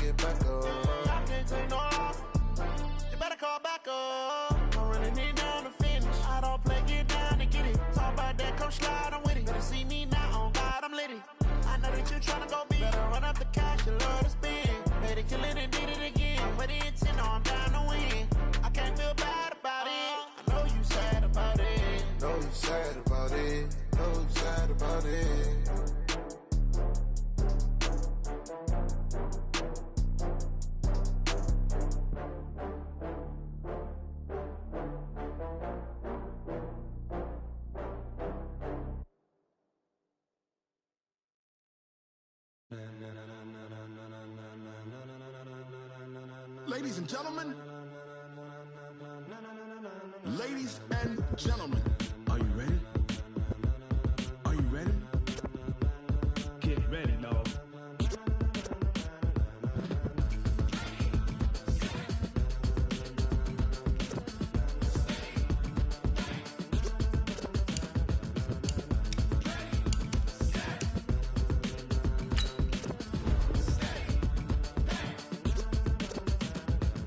get back up. I can't take no loss. You better call back up. I'm running it down to finish. I don't play, get down and get it. Talk about that, come slide, I'm with it. Better see me now, on God, I'm litty. I know that you tryna go big. Better run up the cash, you love to spend. Made it, kill it, and did it again. But the intent, no, I'm down to win. I can't feel bad about it. I know you sad about it. Know you sad about it. Know you sad about it. Ladies and gentlemen, ladies and gentlemen, are you ready? Are you ready? Get ready, dog.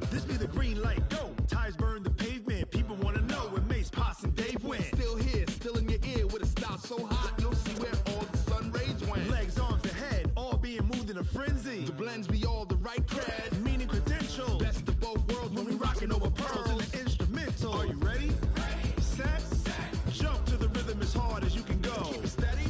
This be the green light, go. Tires burn the pavement. People wanna know where Mace, Potts, and Dave went. Still here, still in your ear with a style so hot, you'll see where all the sun rays went. Legs, arms, and head, all being moved in a frenzy. The blends be all the right cred, meaning credentials. Best of both worlds when we rockin' over pearls in the instrumental. Are you ready? Set, jump to the rhythm as hard as you can go. Keep it steady,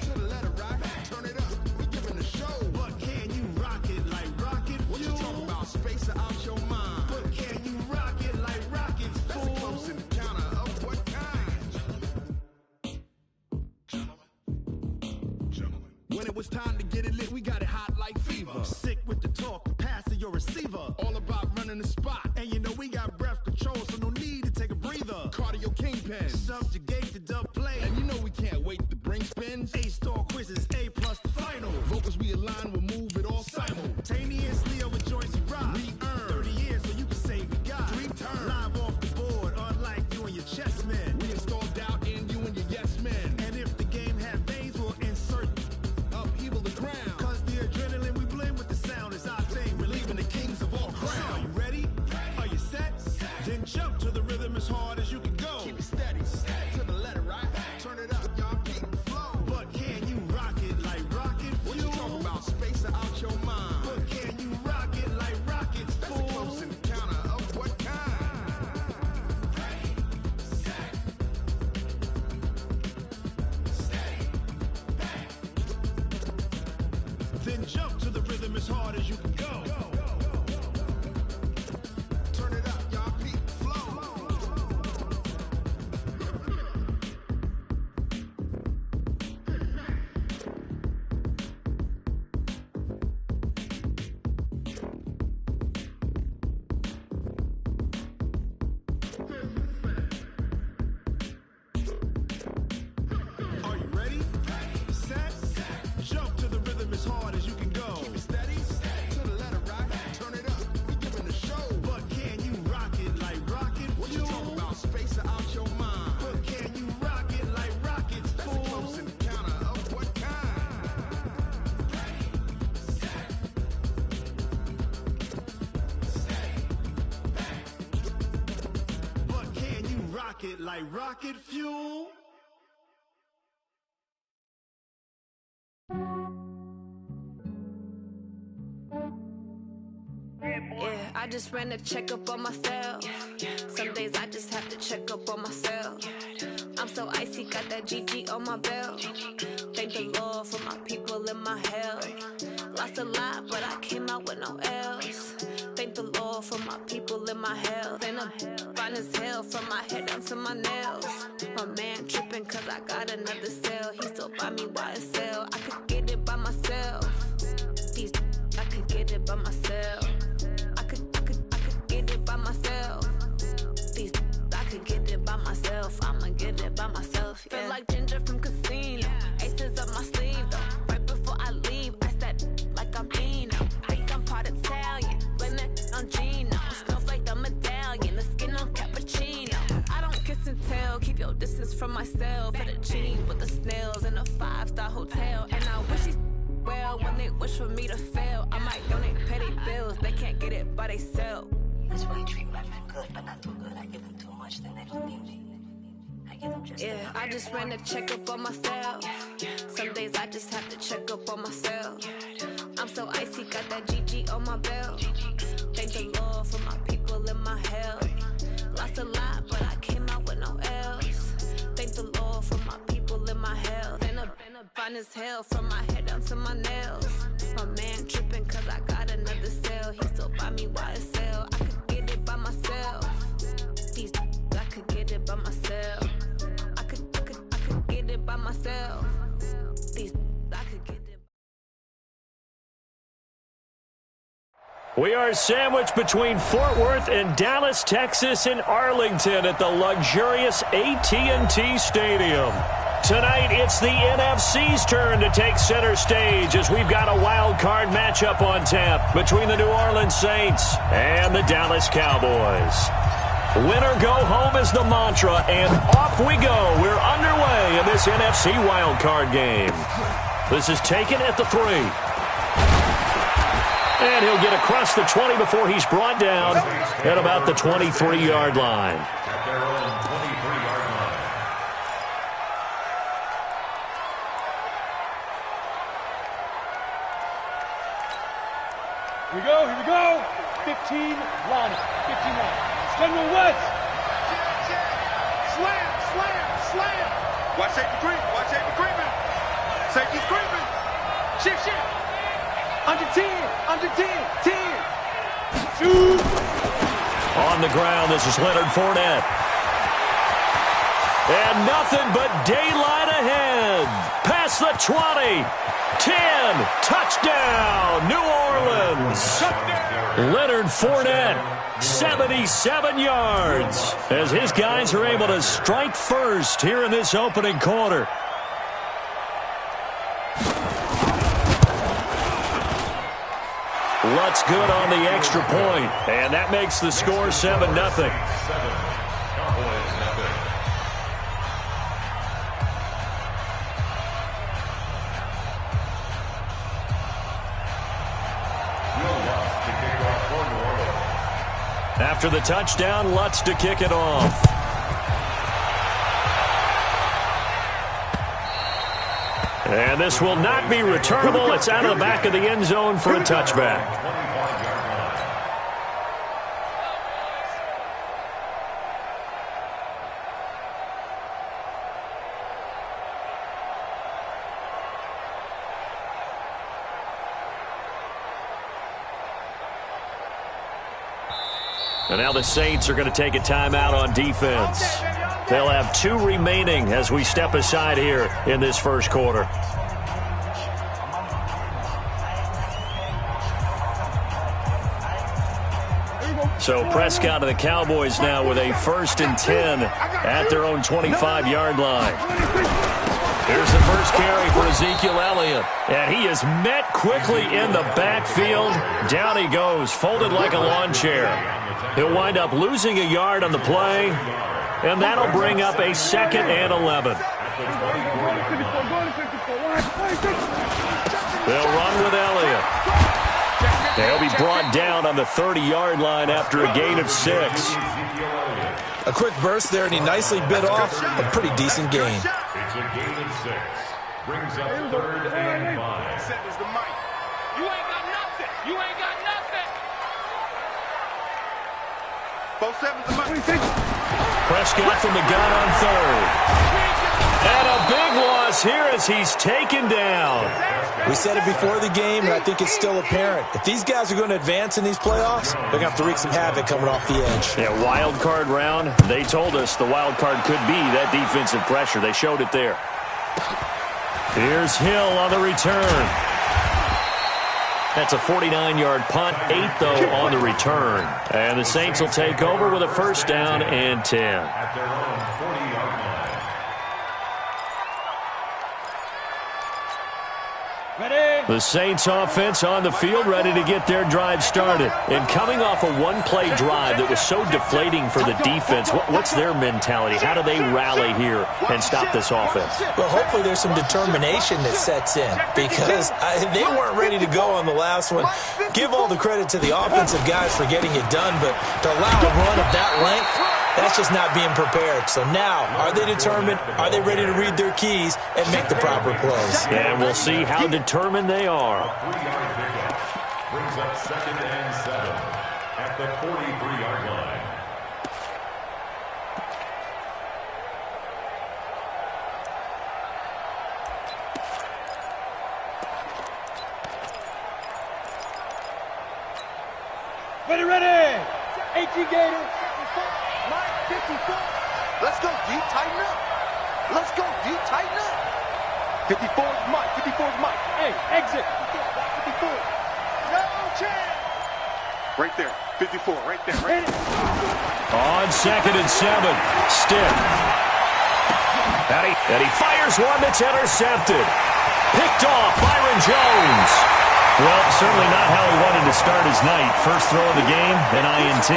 to the letter right. Turn it up, we giving the show. But can you rock it like rocket fuel? What you talking about? Space out your mind. But can you rock it like rockets, fool? That's a close encounter of what kind? Gentlemen. When it was time to get it lit, we got it hot like fever. Sick with the talk, pass to your receiver. All about running the spot. And you know we got breath control, so no need to take a breather. Cardio kingpin, subjugate the dub play. And you know we can't wait to bring spins. A-star quizzes, A+ the final. Vocals we align, we'll move it all simultaneously over joints we rock. We earn 30 years so you can say we got 3 turns. Live off the board, unlike you and your chess men. We install doubt in you and your yes men. And if the game had veins, we'll insert upheaval the ground. Cause the adrenaline we blend with the sound is our thing. Relieving the kings of all crowns. So are you ready? Are you set? Then jump to the rhythm as hard as you can go. Keep it steady, to the letter right. Turn it up, y'all keep the flow. But can you rock it like rocket fuel? What you talking about? Space out your mind. But can you rock it like rockets, fool? That's a close encounter of what kind? Then jump to the rhythm as hard as you can go. Turn it up, y'all keep the flow. Are you ready? Set, jump to the rhythm as hard as you can go. Keep it steady, to the letter right. Turn it up, we giving the show. But can you rock it like rocket fuel? What you talking about? Space out your mind. But can you rock it like rockets, fool? That's a close encounter of what kind? But can you rock it like rocket fuel? Yeah, I just ran a checkup on myself. Some days I just have to check up on myself. I'm so icy, got that GG on my belt. Thank the Lord for my people in my health. Lost a lot, but I came out with no L's. Thank the Lord for my people in my health. And I'm fine as hell from my head down to my nails. My man tripping cause I got another cell. He still buy me YSL. I could get it by myself. These I could get it by myself. I could get it by myself. These I could get it by myself. I'ma get it by myself. Yeah. Feel like Ginger from Casino. Aces up my sleeve though. Right before I leave, I said like I'm Eno. Think I'm part Italian. Blame it on Gino. Snowflake the medallion. The skin on cappuccino. I don't kiss and tell. Keep your distance from myself. Fettuccine with the snails in a 5-star hotel. And I wish he's well when they wish for me to fail. I might donate petty bills. by themselves. That's why you treat black men good, but not too good. I give them too much, then they don't need me. I give them just enough. I just ran a checkup on myself. Some days I just have to check up on myself. I'm so icy, got that GG on my belt. Thank the Lord for my people in my health. Lost a lot, but I came out with no else. Thank the Lord for my people in my health. Been a fine as hell from my head down to my nails. My man tripping cause I got another cell. He still buy me while it sell. I could get it by myself. These I could get it by myself. I could get it by myself. These I could get it. We are sandwiched between Fort Worth and Dallas, Texas, and Arlington at the luxurious AT&T Stadium. Tonight, it's the NFC's turn to take center stage as we've got a wild card matchup on tap between the New Orleans Saints and the Dallas Cowboys. Win or go home is the mantra, and off we go. We're underway in this NFC wild card game. This is taken at the 3. And he'll get across the 20 before he's brought down at about the 23-yard line. At their own 23-yard line. Here we go. 15 line. 15 line. General West. Slam. Watch safety creeping. Safety's creeping. Shift. Under 10. 10. Shoot. On the ground, this is Leonard Fournette. And nothing but daylight ahead. Past the 20. 10. Touchdown, New Orleans. Leonard Fournette, 77 yards. As his guys are able to strike first here in this opening quarter. Lutz good on the extra point, and that makes the score 7-0. Cowboys, nothing. After the touchdown, Lutz to kick it off. And this will not be returnable. It's out of the back of the end zone for a touchback. And now the Saints are going to take a timeout on defense. They'll have 2 remaining as we step aside here in this first quarter. So Prescott and the Cowboys now with a 1st and 10 at their own 25-yard line. Here's the first carry for Ezekiel Elliott. And he is met quickly in the backfield. Down he goes, folded like a lawn chair. He'll wind up losing a yard on the play, and that'll bring up a 2nd and 11. They'll run with Elliott. They'll be brought down on the 30-yard line after a gain of 6. A quick burst there, and he nicely bit off a pretty decent gain. It's a gain of 6. Brings up 3rd and 5. You ain't got nothing. Both 7's the money. Prescott from the gun on 3rd. And a big loss here as he's taken down. We said it before the game, and I think it's still apparent. If these guys are going to advance in these playoffs, they're going to have to wreak some havoc coming off the edge. Yeah, wild card round. They told us the wild card could be that defensive pressure. They showed it there. Here's Hill on the return. That's a 49-yard punt, 8 though on the return. And the Saints will take over with a 1st down and 10. At their own 40-yard line. Ready. The Saints offense on the field, ready to get their drive started. And coming off a one-play drive that was so deflating for the defense, what's their mentality? How do they rally here and stop this offense? Well, hopefully there's some determination that sets in because they weren't ready to go on the last one. Give all the credit to the offensive guys for getting it done, but to allow a run of that length, that's just not being prepared. So now, are they determined? Are they ready to read their keys and make the proper plays? And we'll see how determined they are. 3-yard pickup brings up 2nd and 7 at the 43-yard line. Ready. 18 Gators. Mike, 54. Let's go deep, tighten up. Let's go deep, tighten up. 54 is Mike. 54 is Mike. Hey, exit. 54. No chance. Right there. 54. Right there. Right there. On 2nd and 7. Stiff. And he fires one that's intercepted. Picked off Byron Jones. Well, certainly not how he wanted to start his night. First throw of the game, an INT.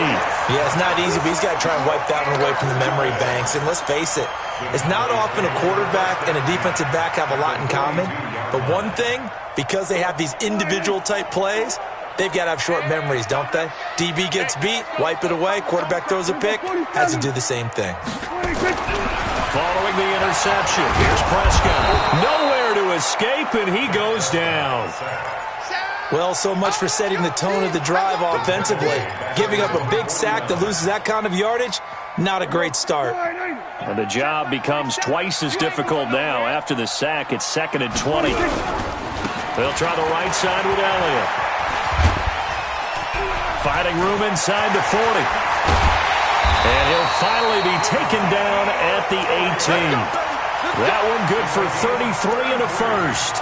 Yeah, it's not easy, but he's got to try and wipe that one away from the memory banks. And let's face it, it's not often a quarterback and a defensive back have a lot in common. But one thing, because they have these individual-type plays, they've got to have short memories, don't they? DB gets beat, wipe it away, quarterback throws a pick, has to do the same thing. Following the interception, here's Prescott. Nowhere to escape, and he goes down. Well, so much for setting the tone of the drive offensively. Giving up a big sack that loses that kind of yardage, not a great start. And the job becomes twice as difficult now. After the sack, it's 2nd and 20. They'll try the right side with Elliott. Finding room inside the 40. And he'll finally be taken down at the 18. That one good for 33 and a first.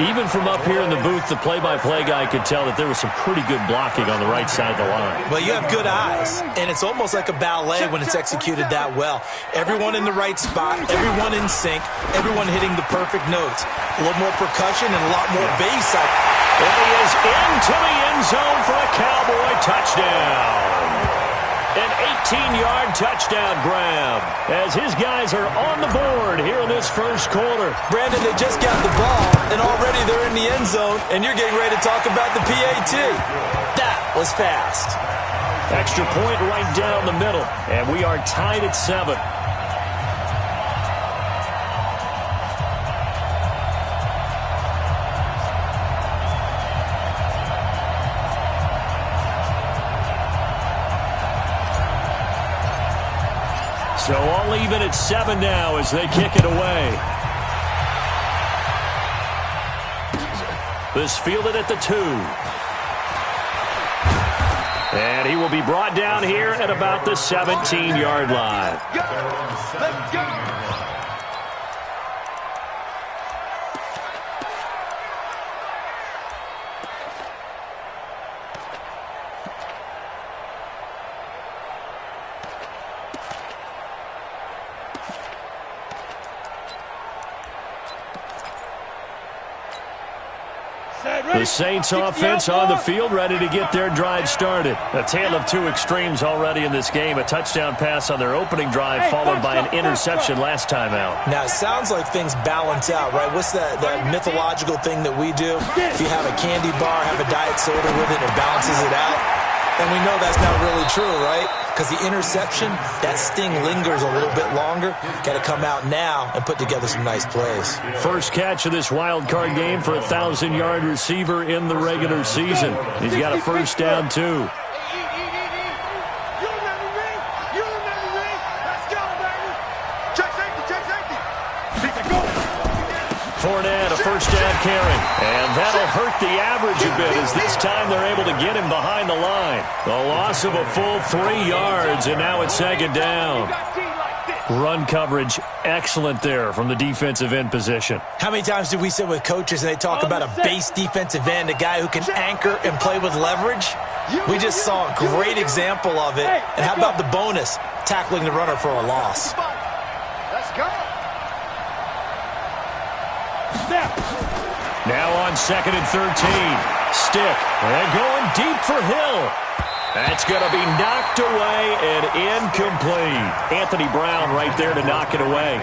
Even from up here in the booth, the play-by-play guy could tell that there was some pretty good blocking on the right side of the line. Well, you have good eyes, and it's almost like a ballet when it's executed that well. Everyone in the right spot, everyone in sync, everyone hitting the perfect notes. A little more percussion and a lot more bass. And he is into the end zone for a Cowboy touchdown. An 18-yard touchdown grab as his guys are on the board here in this first quarter. Brandon, they just got the ball, and already they're in the end zone, and you're getting ready to talk about the PAT. That was fast. Extra point right down the middle, and we are tied at 7. So all even at 7 now as they kick it away. This fielded at the 2. And he will be brought down here at about the 17-yard line. Let's go. The Saints offense on the field, ready to get their drive started. A tale of two extremes already in this game. A touchdown pass on their opening drive, followed by an interception last time out. Now, it sounds like things balance out, right? What's that mythological thing that we do? If you have a candy bar, have a diet soda with it, it balances it out. And we know that's not really true, right? Because the interception, that sting lingers a little bit longer. Got to come out now and put together some nice plays. First catch of this wild card game for a 1,000-yard receiver in the regular season. He's got a first down, too. Fournette, a first down carry. And that'll hurt the average a bit as this time they're able to get him behind the line. The loss of a full 3 yards, and now it's second down. Run coverage, excellent there from the defensive end position. How many times do we sit with coaches and they talk about a base defensive end, a guy who can anchor and play with leverage? We just saw a great example of it. And how about the bonus, tackling the runner for a loss? Let's go. Now on 2nd and 13. Stick. And going deep for Hill. That's going to be knocked away and incomplete. Anthony Brown right there to knock it away.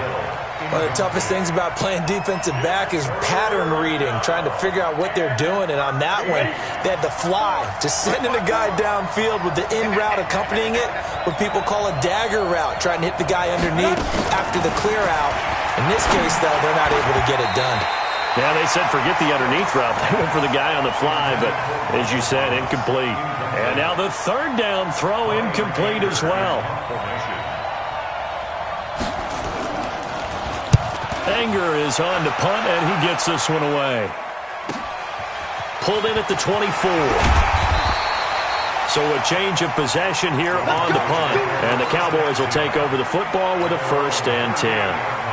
One of the toughest things about playing defensive back is pattern reading, trying to figure out what they're doing. And on that one, they had to fly, just sending a guy downfield with the in route accompanying it, what people call a dagger route, trying to hit the guy underneath after the clear out. In this case, though, they're not able to get it done. Yeah, they said forget the underneath route. They went for the guy on the fly, but as you said, incomplete. And now the 3rd down throw incomplete as well. Anger is on to punt, and he gets this one away. Pulled in at the 24. So a change of possession here on the punt. And the Cowboys will take over the football with a 1st and 10.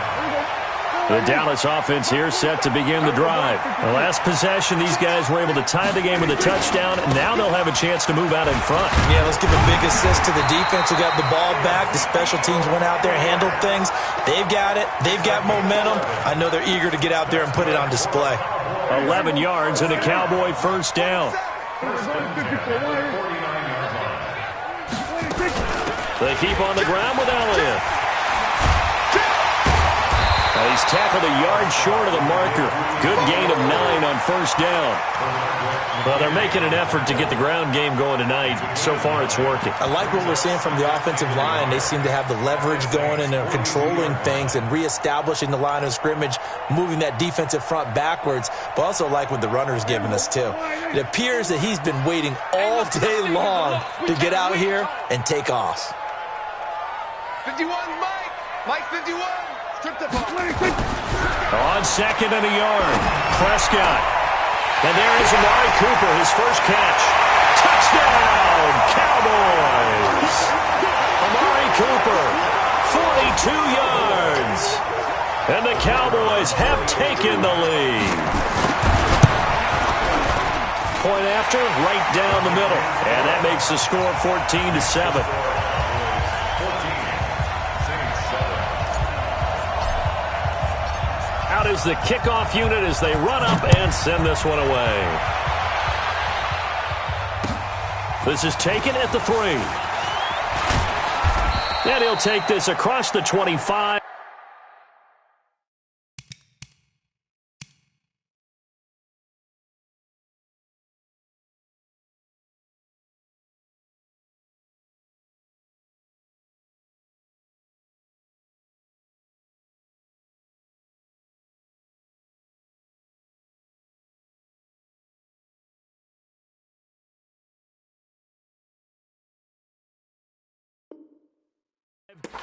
The Dallas offense here set to begin the drive. The last possession, these guys were able to tie the game with a touchdown, and now they'll have a chance to move out in front. Yeah, let's give a big assist to the defense who got the ball back. The special teams went out there, handled things. They've got it. They've got momentum. I know they're eager to get out there and put it on display. 11 yards and a Cowboy 1st down. They keep on the ground with Elliott. He's tackled a yard short of the marker. Good gain of 9 on 1st down. Well, they're making an effort to get the ground game going tonight. So far, it's working. I like what we're seeing from the offensive line. They seem to have the leverage going and they're controlling things and reestablishing the line of scrimmage, moving that defensive front backwards, but also like what the runner's giving us, too. It appears that he's been waiting all day long to get out here and take off. 51, Mike. Mike 51. On 2nd and a yard, Prescott. And there is Amari Cooper, his first catch. Touchdown, Cowboys! Amari Cooper, 42 yards. And the Cowboys have taken the lead. Point after, right down the middle. And that makes the score 14-7. Out is the kickoff unit as they run up and send this one away. This is taken at the 3. And he'll take this across the 25.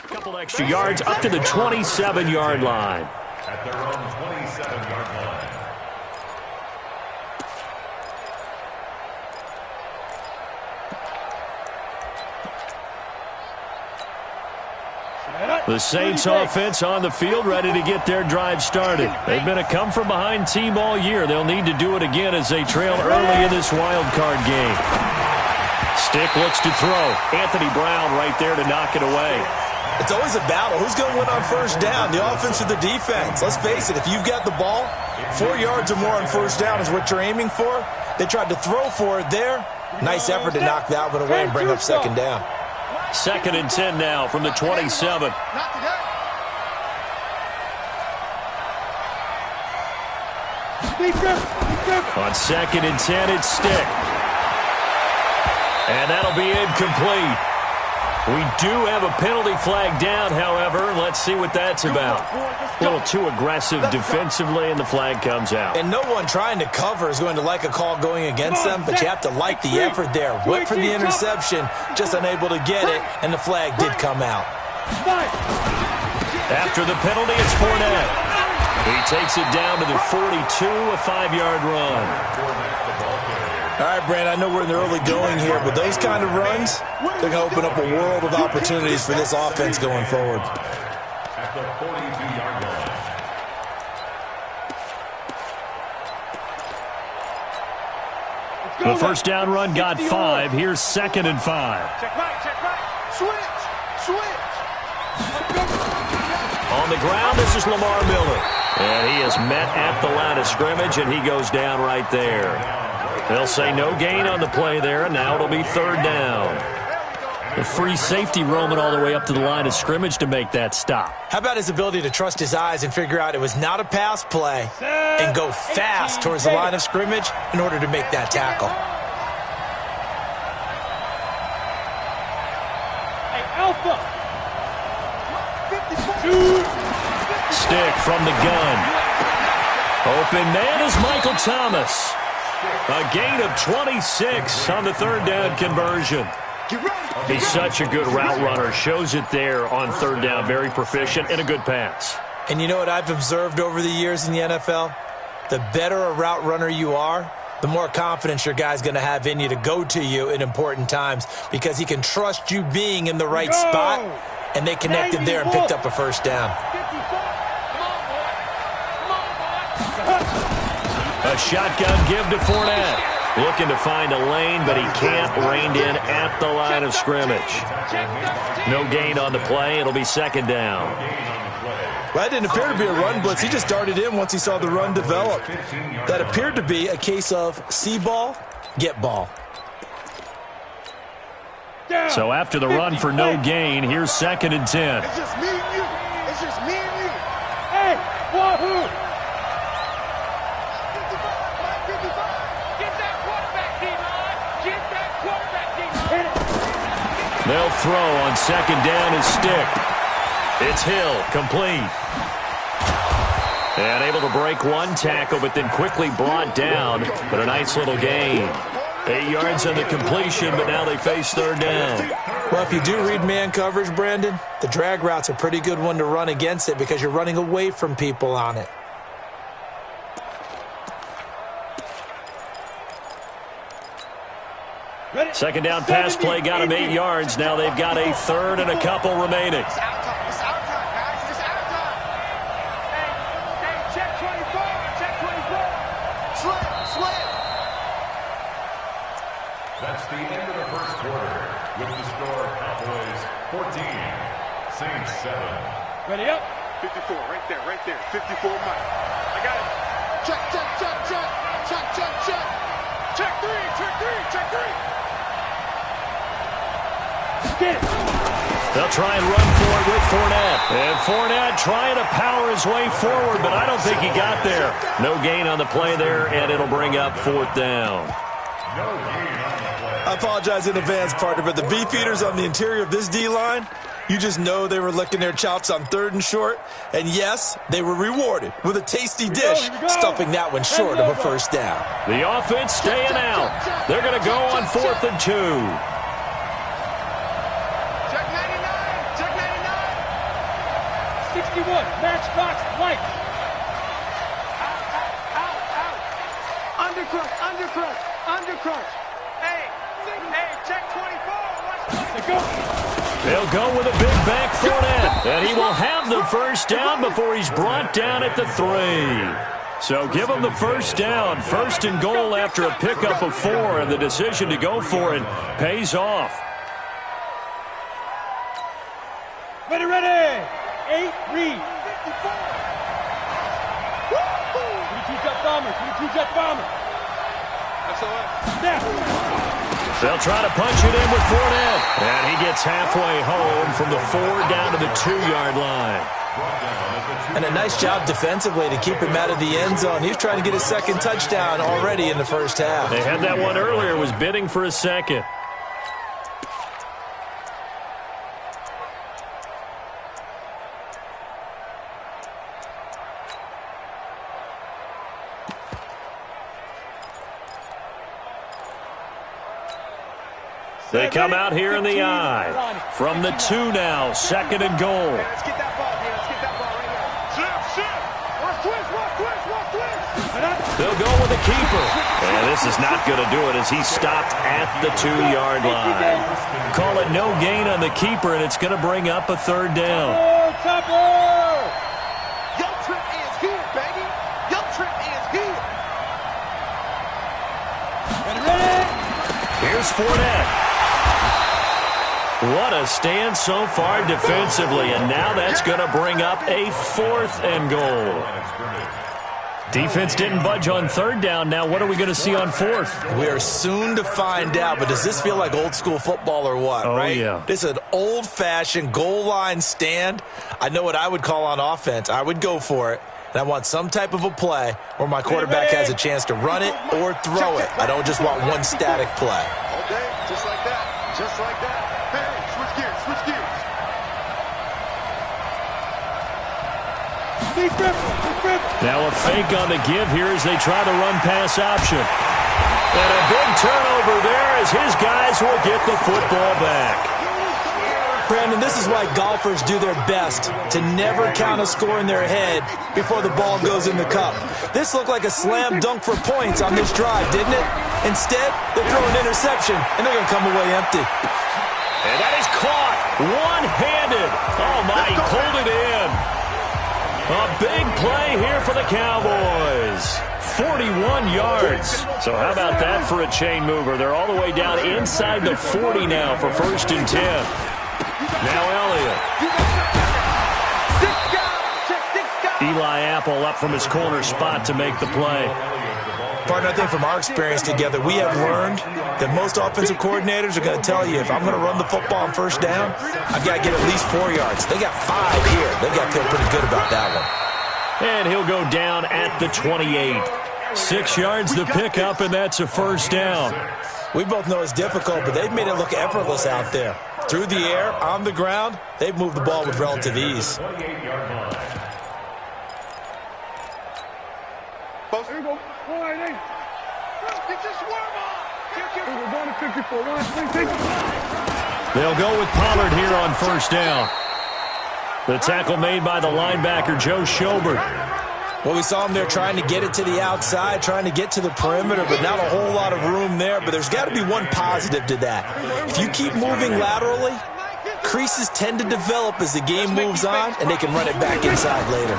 Couple extra yards up to the 27-yard line. At their own 27-yard line. The Saints offense on the field, ready to get their drive started. They've been a come-from-behind team all year. They'll need to do it again as they trail early in this wild card game. Stick looks to throw. Anthony Brown right there to knock it away. It's always a battle. Who's going to win on 1st down, the offense or the defense? Let's face it, if you've got the ball, 4 yards or more on 1st down is what you're aiming for. They tried to throw for it there. Nice effort to knock that one away and bring up 2nd down. 2nd and 10 now from the 27. On 2nd and 10, it's Stick. And that'll be incomplete. We do have a penalty flag down, however. Let's see what that's about. A little too aggressive defensively, and the flag comes out. And no one trying to cover is going to like a call going against them, but you have to like the effort there. Went for the interception, just unable to get it, and the flag did come out. After the penalty, it's Fournette. He takes it down to the 42, a 5-yard run. All right, Brand, I know we're in the early going here, but those kind of runs, they're going to open up a world of opportunities for this offense going forward. At the 42-yard The line. first down run got 5. Here's 2nd and 5. Check right, check right. Switch. On the ground, this is Lamar Miller. And he is met at the line of scrimmage, and he goes down right there. They'll say no gain on the play there, and now it'll be third down. The free safety roaming all the way up to the line of scrimmage to make that stop. How about his ability to trust his eyes and figure out it was not a pass play and go fast towards the line of scrimmage in order to make that tackle? Hey, Alpha. Stick from the gun. Open man is Michael Thomas. A gain of 26 on the third down conversion. He's such a good route runner. Shows it there on third down. Very proficient and a good pass. And you know what I've observed over the years in the NFL? The better a route runner you are, the more confidence your guy's going to have in you to go to you in important times because he can trust you being in the right spot, and they connected there and picked up a first down. A shotgun give to Fournette. Looking to find a lane, but he can't. Reined in at the line of scrimmage. No gain on the play. It'll be second down. Well, that didn't appear to be a run blitz. He just darted in once he saw the run develop. That appeared to be a case of see ball, get ball. So after the run for no gain, here's second and 10. It's just me and you. It's just me and you. Hey, Wahoo! They'll throw on second down and stick. It's Hill, complete. And able to break one tackle, but then quickly brought down. But a nice little gain. 8 yards on the completion, but now they face third down. Well, if you do read man coverage, Brandon, the drag route's a pretty good one to run against it because you're running away from people on it. Second down pass play got him 8 yards. Now they've got a third and a couple remaining. It's our time. It's our time, guys. It's our time. Hey, check 24. Check 24. Slip. That's the end of the first quarter with the score Cowboys 14, Saints 7. Ready up. 54, right there. 54, Mike. I got it. Check. Check three. Get it. They'll try and run for it with Fournette. And Fournette trying to power his way forward, but I don't think he got there. No gain on the play there, and it'll bring up fourth down. No gain on the play. I apologize in advance, partner, but the beefeaters on the interior of this D-line, you just know they were licking their chops on third and short. And yes, they were rewarded with a tasty dish, stuffing that one short of a first down. The offense staying out. They're going to go on 4th and 2. Check 99. 61. Matchbox light. Undercrunch. Hey, check 24. Let's go. They'll go with a big back Fournette. And he will have the first down before he's brought down at the 3. So give him the first down. First and goal after a pickup of 4. And the decision to go for it pays off. Ready. 8 read. 22 jet bomber. Snap. They'll try to punch it in with Fournette. And he gets halfway home from the 4 down to the 2-yard line. And a nice job defensively to keep him out of the end zone. He's trying to get his second touchdown already in the first half. They had that one earlier, was bidding for a second. They come out here in the I. From the 2 now, second and goal. Let's get that ball here. Right here. They'll go with the keeper. And this is not going to do it as he's stopped at the 2-yard line. Call it no gain on the keeper, and it's going to bring up a third down. Your trip is here, baby. Your trip is here. Here's Fournette. What a stand so far defensively, and now that's going to bring up a 4th and goal. Defense didn't budge on 3rd down. Now what are we going to see on 4th? We are soon to find out, but does this feel like old school football or what, right? Yeah. This is an old-fashioned goal line stand. I know what I would call on offense. I would go for it, and I want some type of a play where my quarterback has a chance to run it or throw it. I don't just want one static play. Okay, just like that. Just like that. Hey, switch gears, switch gears. Now a fake on the give here as they try the run-pass option. And a big turnover there as his guys will get the football back. Brandon, this is why golfers do their best to never count a score in their head before the ball goes in the cup. This looked like a slam dunk for points on this drive, didn't it? Instead, they throw an interception, and they're going to come away empty. And that is caught one-handed. Oh, my, he pulled it in. A big play here for the Cowboys. 41 yards. So how about that for a chain mover? They're all the way down inside the 40 now for 1st and 10. Now Elliott. Eli Apple up from his corner spot to make the play. Partner, I think from our experience together, we have learned that most offensive coordinators are going to tell you, if I'm going to run the football on 1st down, I've got to get at least 4 yards. They got 5 here. They've got to feel pretty good about that one. And he'll go down at the 28. 6 yards to pick up, and that's a 1st down. We both know it's difficult, but they've made it look effortless out there. Through the air, on the ground, they've moved the ball with relative ease. Here we go. They'll go with Pollard here on 1st down. The tackle made by the linebacker, Joe Schobert. Well, we saw him there trying to get it to the outside, trying to get to the perimeter, but not a whole lot of room there. But there's got to be one positive to that. If you keep moving laterally, creases tend to develop as the game moves on, and they can run it back inside later.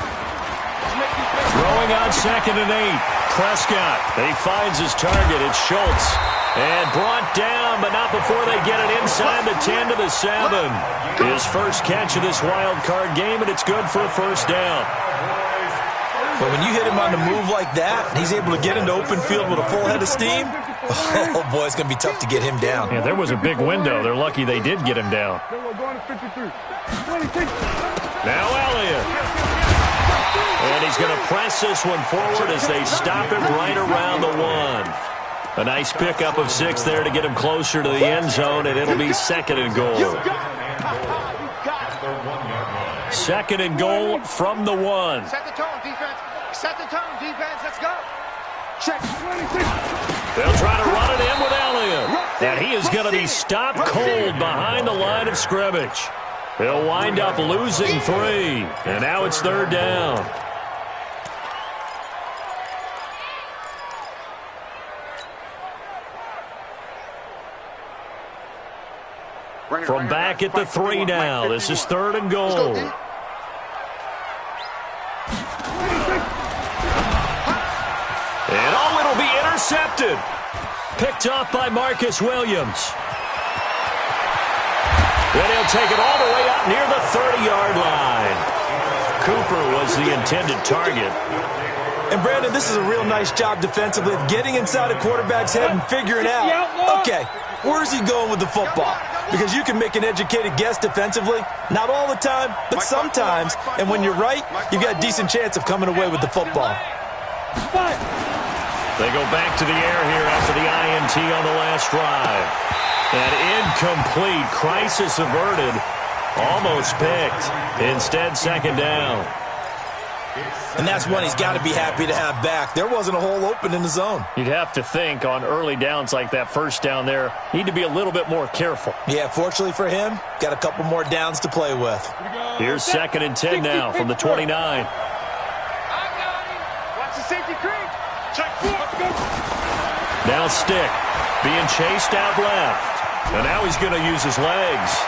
Throwing on 2nd and 8. Prescott. He finds his target. It's Schultz. And brought down, but not before they get it inside the 10 to the 7. His first catch of this wild card game, and it's good for a 1st down. But when you hit him on the move like that, and he's able to get into open field with a full head of steam, oh, boy, it's going to be tough to get him down. Yeah, there was a big window. They're lucky they did get him down. Now Elliott. And he's going to press this one forward as they stop him right around the 1. A nice pickup of 6 there to get him closer to the end zone, and it'll be 2nd and goal. 2nd and goal from the 1. Set the tone, defense. Set the tone, defense. Let's go. Check. They'll try to run it in with Elliott. And he is going to be stopped cold behind the line of scrimmage. They'll wind up losing 3. And now it's 3rd down. From back at the 3 now. This is 3rd and goal. And oh, it'll be intercepted. Picked off by Marcus Williams. Then he'll take it all the way up near the 30-yard line. Cooper was the intended target. And, Brandon, this is a real nice job defensively of getting inside a quarterback's head and figuring out, okay, where's he going with the football? Because you can make an educated guess defensively, not all the time, but sometimes. And when you're right, you've got a decent chance of coming away with the football. They go back to the air here after the INT on the last drive. And incomplete. Crisis averted. Almost picked. Instead, 2nd down. And that's one he's got to be happy to have back. There wasn't a hole open in the zone. You'd have to think on early downs like that 1st down there, need to be a little bit more careful. Yeah, fortunately for him, got a couple more downs to play with. Here's 2nd and 10 now from the 29. Watch the safety creep. Check 4. Now Stick being chased out left. And now he's going to use his legs.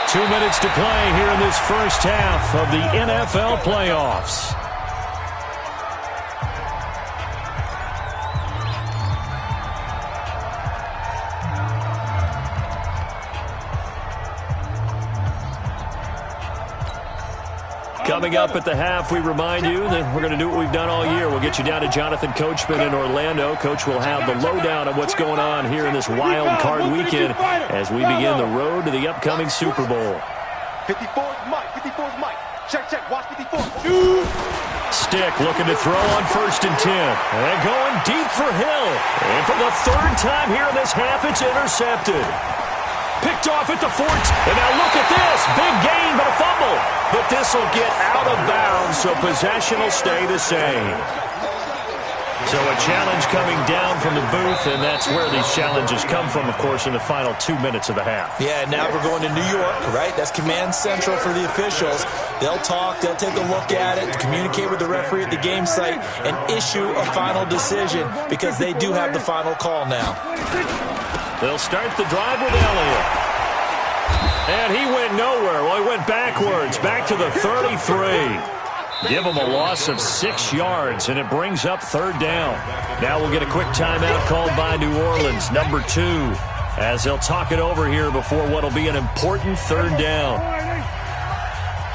2 minutes to play here in this first half of the NFL playoffs. Coming up at the half, we remind you that we're going to do what we've done all year. We'll get you down to Jonathan Coachman in Orlando. Coach will have the lowdown of what's going on here in this wild card weekend as we begin the road to the upcoming Super Bowl. 54's Mike. 54's Mike. Check, check. Watch 54. Stick looking to throw on 1st and 10. And going deep for Hill. And for the 3rd time here in this half, it's intercepted. Picked off at the 14. And now look at this. Big gain, but a fumble. But this will get out of bounds, so possession will stay the same. So a challenge coming down from the booth, and that's where these challenges come from, of course, in the final 2 minutes of the half. Yeah, now we're going to New York, right? That's command central for the officials. They'll talk, they'll take a look at it, communicate with the referee at the game site, and issue a final decision because they do have the final call now. They'll start the drive with Elliott. And he went nowhere. Well, he went backwards, back to the 33. Give him a loss of 6 yards, and it brings up 3rd down. Now we'll get a quick timeout called by New Orleans, number 2, as they'll talk it over here before what will be an important 3rd down.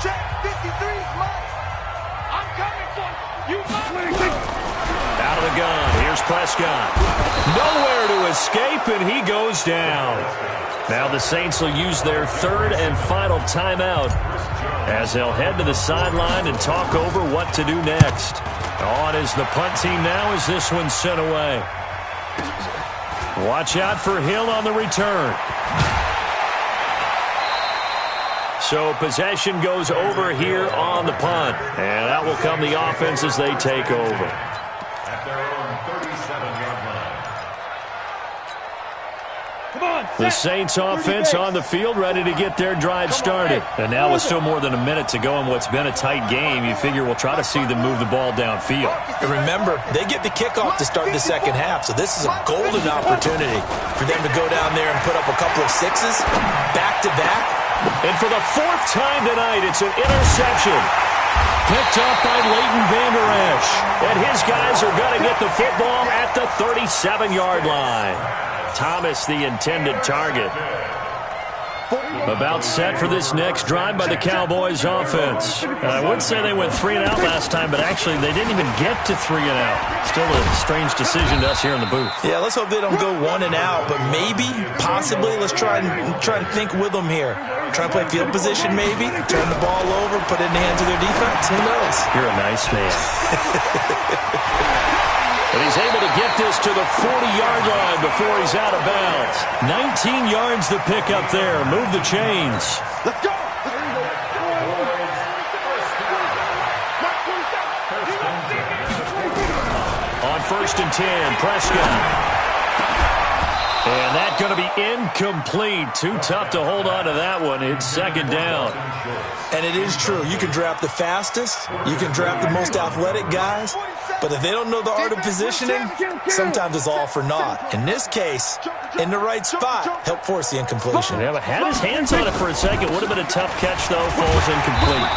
Check 53's Mike. I'm coming for you. Out of the gun. Here's Prescott. Nowhere to escape, and he goes down. Now the Saints will use their 3rd and final timeout as they'll head to the sideline and talk over what to do next. On is the punt team now as this one's sent away. Watch out for Hill on the return. So possession goes over here on the punt. And out will come the offense as they take over. At their own 37-yard line. The Saints offense on the field ready to get their drive started. And now with still more than a minute to go in what's been a tight game, you figure we'll try to see them move the ball downfield. And remember, they get the kickoff to start the second half, so this is a golden opportunity for them to go down there and put up a couple of 6s back-to-back. And for the 4th time tonight, it's an interception. Picked up by Leighton Vander Esch. And his guys are going to get the football at the 37-yard line. Thomas, the intended target. About set for this next drive by the Cowboys offense. I would say they went 3 and out last time, but actually they didn't even get to 3 and out. Still a strange decision to us here in the booth. Yeah, let's hope they don't go 1 and out, but maybe, possibly, let's try and think with them here. Try and play field position maybe, turn the ball over, put it in the hands of their defense. Who knows? You're a nice man. But he's able to get this to the 40-yard line before he's out of bounds. 19 yards to pick up there. Move the chains. Let's go. On 1st and 10, Prescott. And that's going to be incomplete. Too tough to hold on to that one. It's 2nd down. And it is true. You can draft the fastest. You can draft the most athletic guys. But if they don't know the art of positioning, sometimes it's all for naught. In this case, in the right spot, help force the incompletion. Yeah, had his hands on it for a second. Would have been a tough catch, though. Falls incomplete.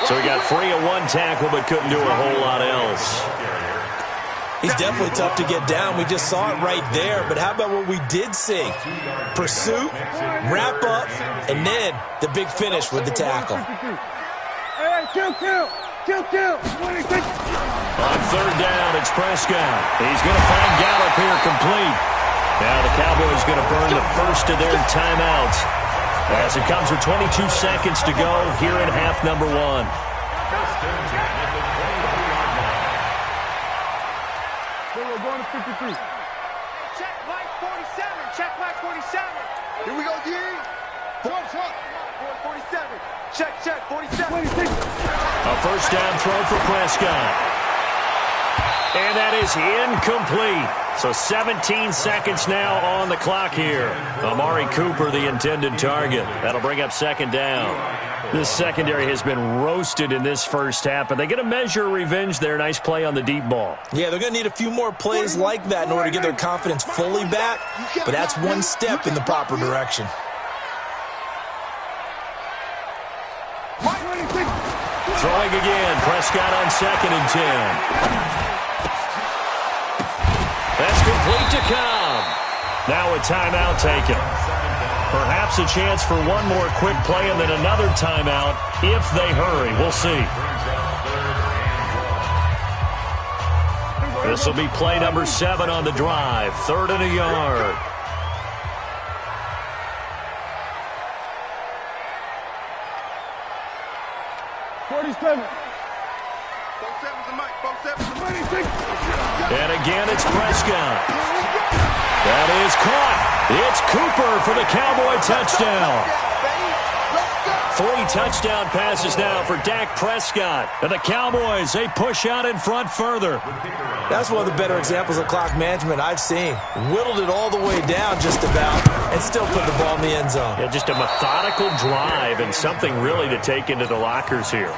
So he got free of 1 tackle, but couldn't do a whole lot else. He's definitely tough to get down. We just saw it right there. But how about what we did see? Pursuit, wrap up, and then the big finish with the tackle. Hey, kill. On 3rd down, it's Prescott. He's going to find Gallup here complete. Now the Cowboys going to burn the first of their timeouts as it comes with 22 seconds to go here in half number 1. We're going to 53. Check Mike 47. Check Mike 47. Here we go, D. 47. Check 47. A 1st down throw for Prescott. And that is incomplete. So 17 seconds now on the clock here. Amari Cooper, the intended target. That'll bring up 2nd down. This secondary has been roasted in this first half, but they get a measure of revenge there. Nice play on the deep ball. Yeah, they're going to need a few more plays like that in order to get their confidence fully back, but that's one step in the proper direction. Throwing again, Prescott on 2nd and 10. That's complete to Cobb. Now a timeout taken. Perhaps a chance for one more quick play and then another timeout if they hurry. We'll see. This will be play number 7 on the drive. 3rd and a yard. 47. And again, it's Prescott. That is caught. It's Cooper for the Cowboy touchdown. 3 touchdown passes now for Dak Prescott. And the Cowboys, they push out in front further. That's one of the better examples of clock management I've seen. Whittled it all the way down just about and still put the ball in the end zone. Yeah, just a methodical drive and something really to take into the lockers here.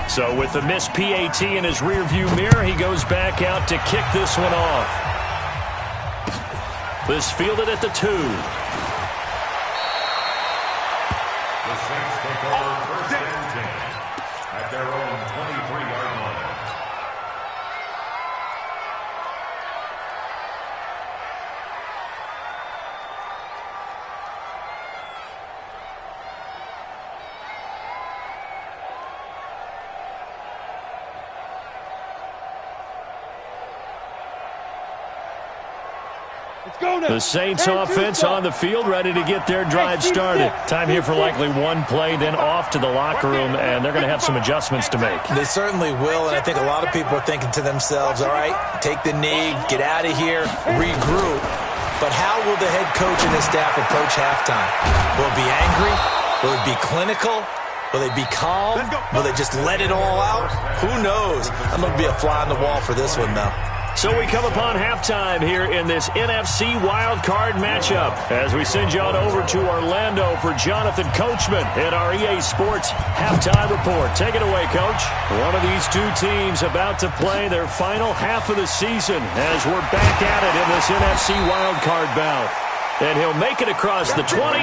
So with the missed PAT in his rearview mirror, he goes back out to kick this one off. This fielded at the 2. The Saints take over first and 10 at their own 23-yard line. The Saints offense on the field, ready to get their drive started. Time here for likely one play, then off to the locker room, and they're going to have some adjustments to make. They certainly will, and I think a lot of people are thinking to themselves, all right, take the knee, get out of here, regroup. But how will the head coach and his staff approach halftime? Will it be angry? Will it be clinical? Will they be calm? Will they just let it all out? Who knows? I'm going to be a fly on the wall for this one, though. So we come upon halftime here in this NFC wildcard matchup as we send you on over to Orlando for Jonathan Coachman in our EA Sports Halftime Report. Take it away, Coach. One of these two teams about to play their final half of the season as we're back at it in this NFC wildcard bout. And he'll make it across the 20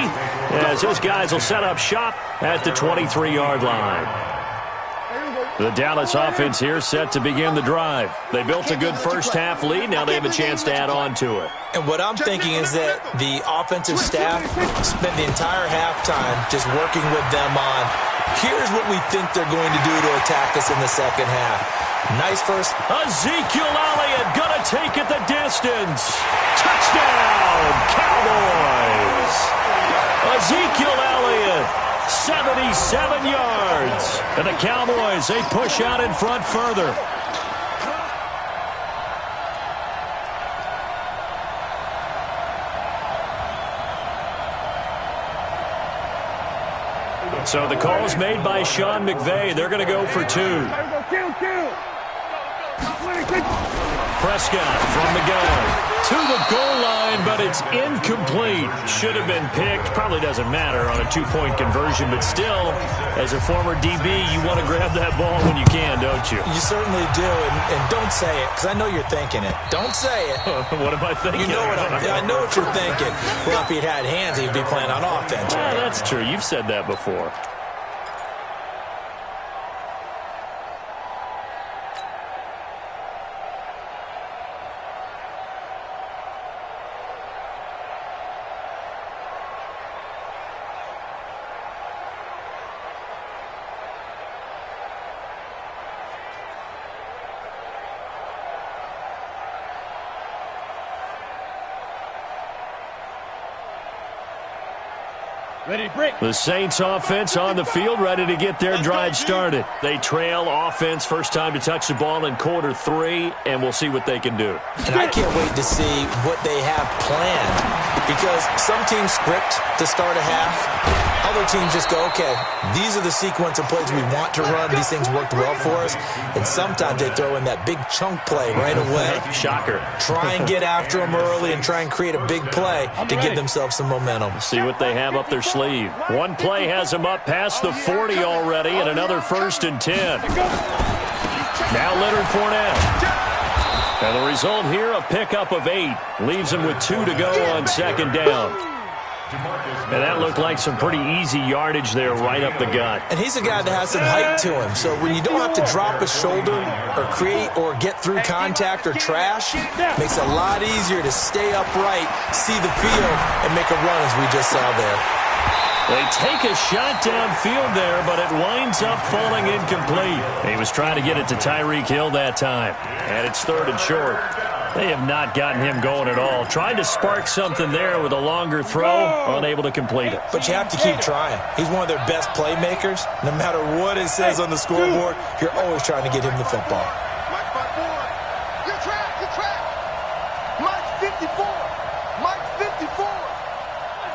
as his guys will set up shop at the 23-yard line. The Dallas offense here set to begin the drive. They built a good first-half lead. Now they have a chance to add on to it. And what I'm thinking is that the offensive staff spent the entire halftime just working with them on, here's what we think they're going to do to attack us in the second half. Nice first. Ezekiel Elliott going to take it the distance. Touchdown, Cowboys. Ezekiel Elliott. 77 yards. And the Cowboys, they push out in front further. So the call is made by Sean McVay. They're going to go for 2. Prescott from the gun to the goal line, but it's incomplete. Should have been picked. Probably doesn't matter on a 2-point conversion, but still, as a former DB, you want to grab that ball when you can, don't you? You certainly do, and don't say it, because I know you're thinking it. Don't say it. What am I thinking? You know what I know what you're thinking. Well, if he'd had hands, he'd be playing on offense, right? That's true. You've said that before. The Saints offense on the field, ready to get their drive started. They trail offense, first time to touch the ball in quarter 3, and we'll see what they can do. And I can't wait to see what they have planned, because some teams script to start a half. Other teams just go, okay, these are the sequence of plays we want to run. These things worked well for us. And sometimes they throw in that big chunk play right away. Shocker. Try and get after them early and try and create a big play to give themselves some momentum. See what they have up their sleeve. One play has them up past the 40 already, and another 1st and 10. Now Leonard Fournette. And the result here, a pickup of 8. Leaves them with 2 to go on 2nd down. And that looked like some pretty easy yardage there right up the gut. And he's a guy that has some height to him. So when you don't have to drop a shoulder or create or get through contact or trash, it makes it a lot easier to stay upright, see the field, and make a run as we just saw there. They take a shot downfield there, but it winds up falling incomplete. He was trying to get it to Tyreek Hill that time. And it's 3rd and short. They have not gotten him going at all. Tried to spark something there with a longer throw, unable to complete it. But you have to keep trying. He's one of their best playmakers. No matter what it says on the scoreboard, you're always trying to get him the football. Mike, my boy. Good track. Mike 54. Mike 54.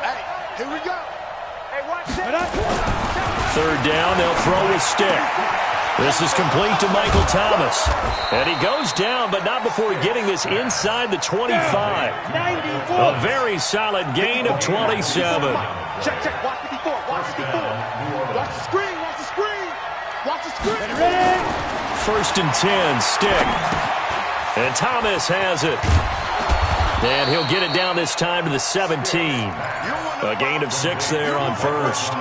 Hey, here we go. Hey, watch that. 3rd down, they'll throw a stick. This is complete to Michael Thomas. And he goes down, but not before getting this inside the 25. A very solid gain of 27. Check. Watch 54. Watch the screen. Watch the screen. Ready? 1st and 10, stick. And Thomas has it. And he'll get it down this time to the 17. A gain of 6 there on 1st.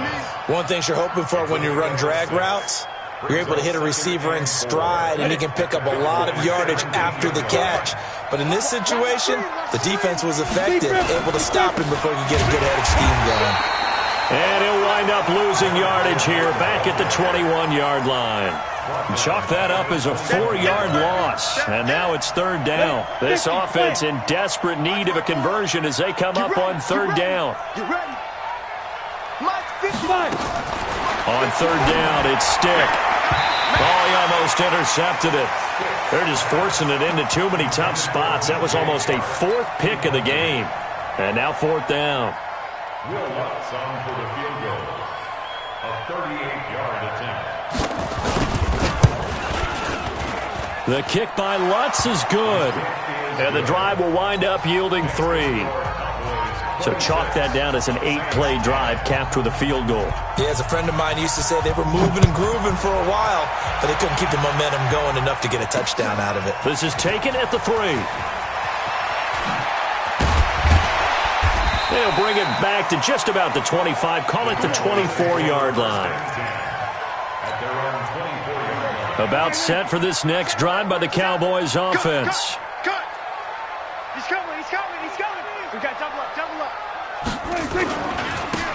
One thing you're hoping for when you run drag routes, you're able to hit a receiver in stride, and he can pick up a lot of yardage after the catch. But in this situation, the defense was effective, able to stop him before he could get a good head of steam going. And he'll wind up losing yardage here back at the 21-yard line. Chalk that up as a 4-yard loss. And now it's 3rd down. This offense in desperate need of a conversion as they come up on 3rd down. On 3rd down, it's stick. Oh, he almost intercepted it. They're just forcing it into too many tough spots. That was almost a 4th pick of the game. And now 4th down. Will Lutz on for the field goal. A 38-yard attempt. The kick by Lutz is good. And the drive will wind up yielding 3. So chalk that down as an 8-play drive capped with a field goal. Yeah, as a friend of mine used to say, they were moving and grooving for a while, but they couldn't keep the momentum going enough to get a touchdown out of it. This is taken at the 3. They'll bring it back to just about the 25. Call it the 24-yard line. About set for this next drive by the Cowboys offense. Cut. He's coming. We got double up.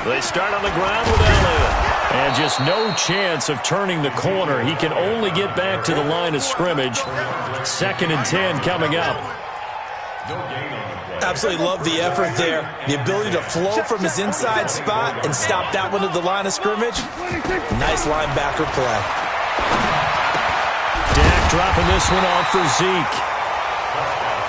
They start on the ground with Elliott. And just no chance of turning the corner. He can only get back to the line of scrimmage. 2nd and 10 coming up. Absolutely love the effort there. The ability to flow from his inside spot and stop that one at the line of scrimmage. Nice linebacker play. Dak dropping this one off for Zeke.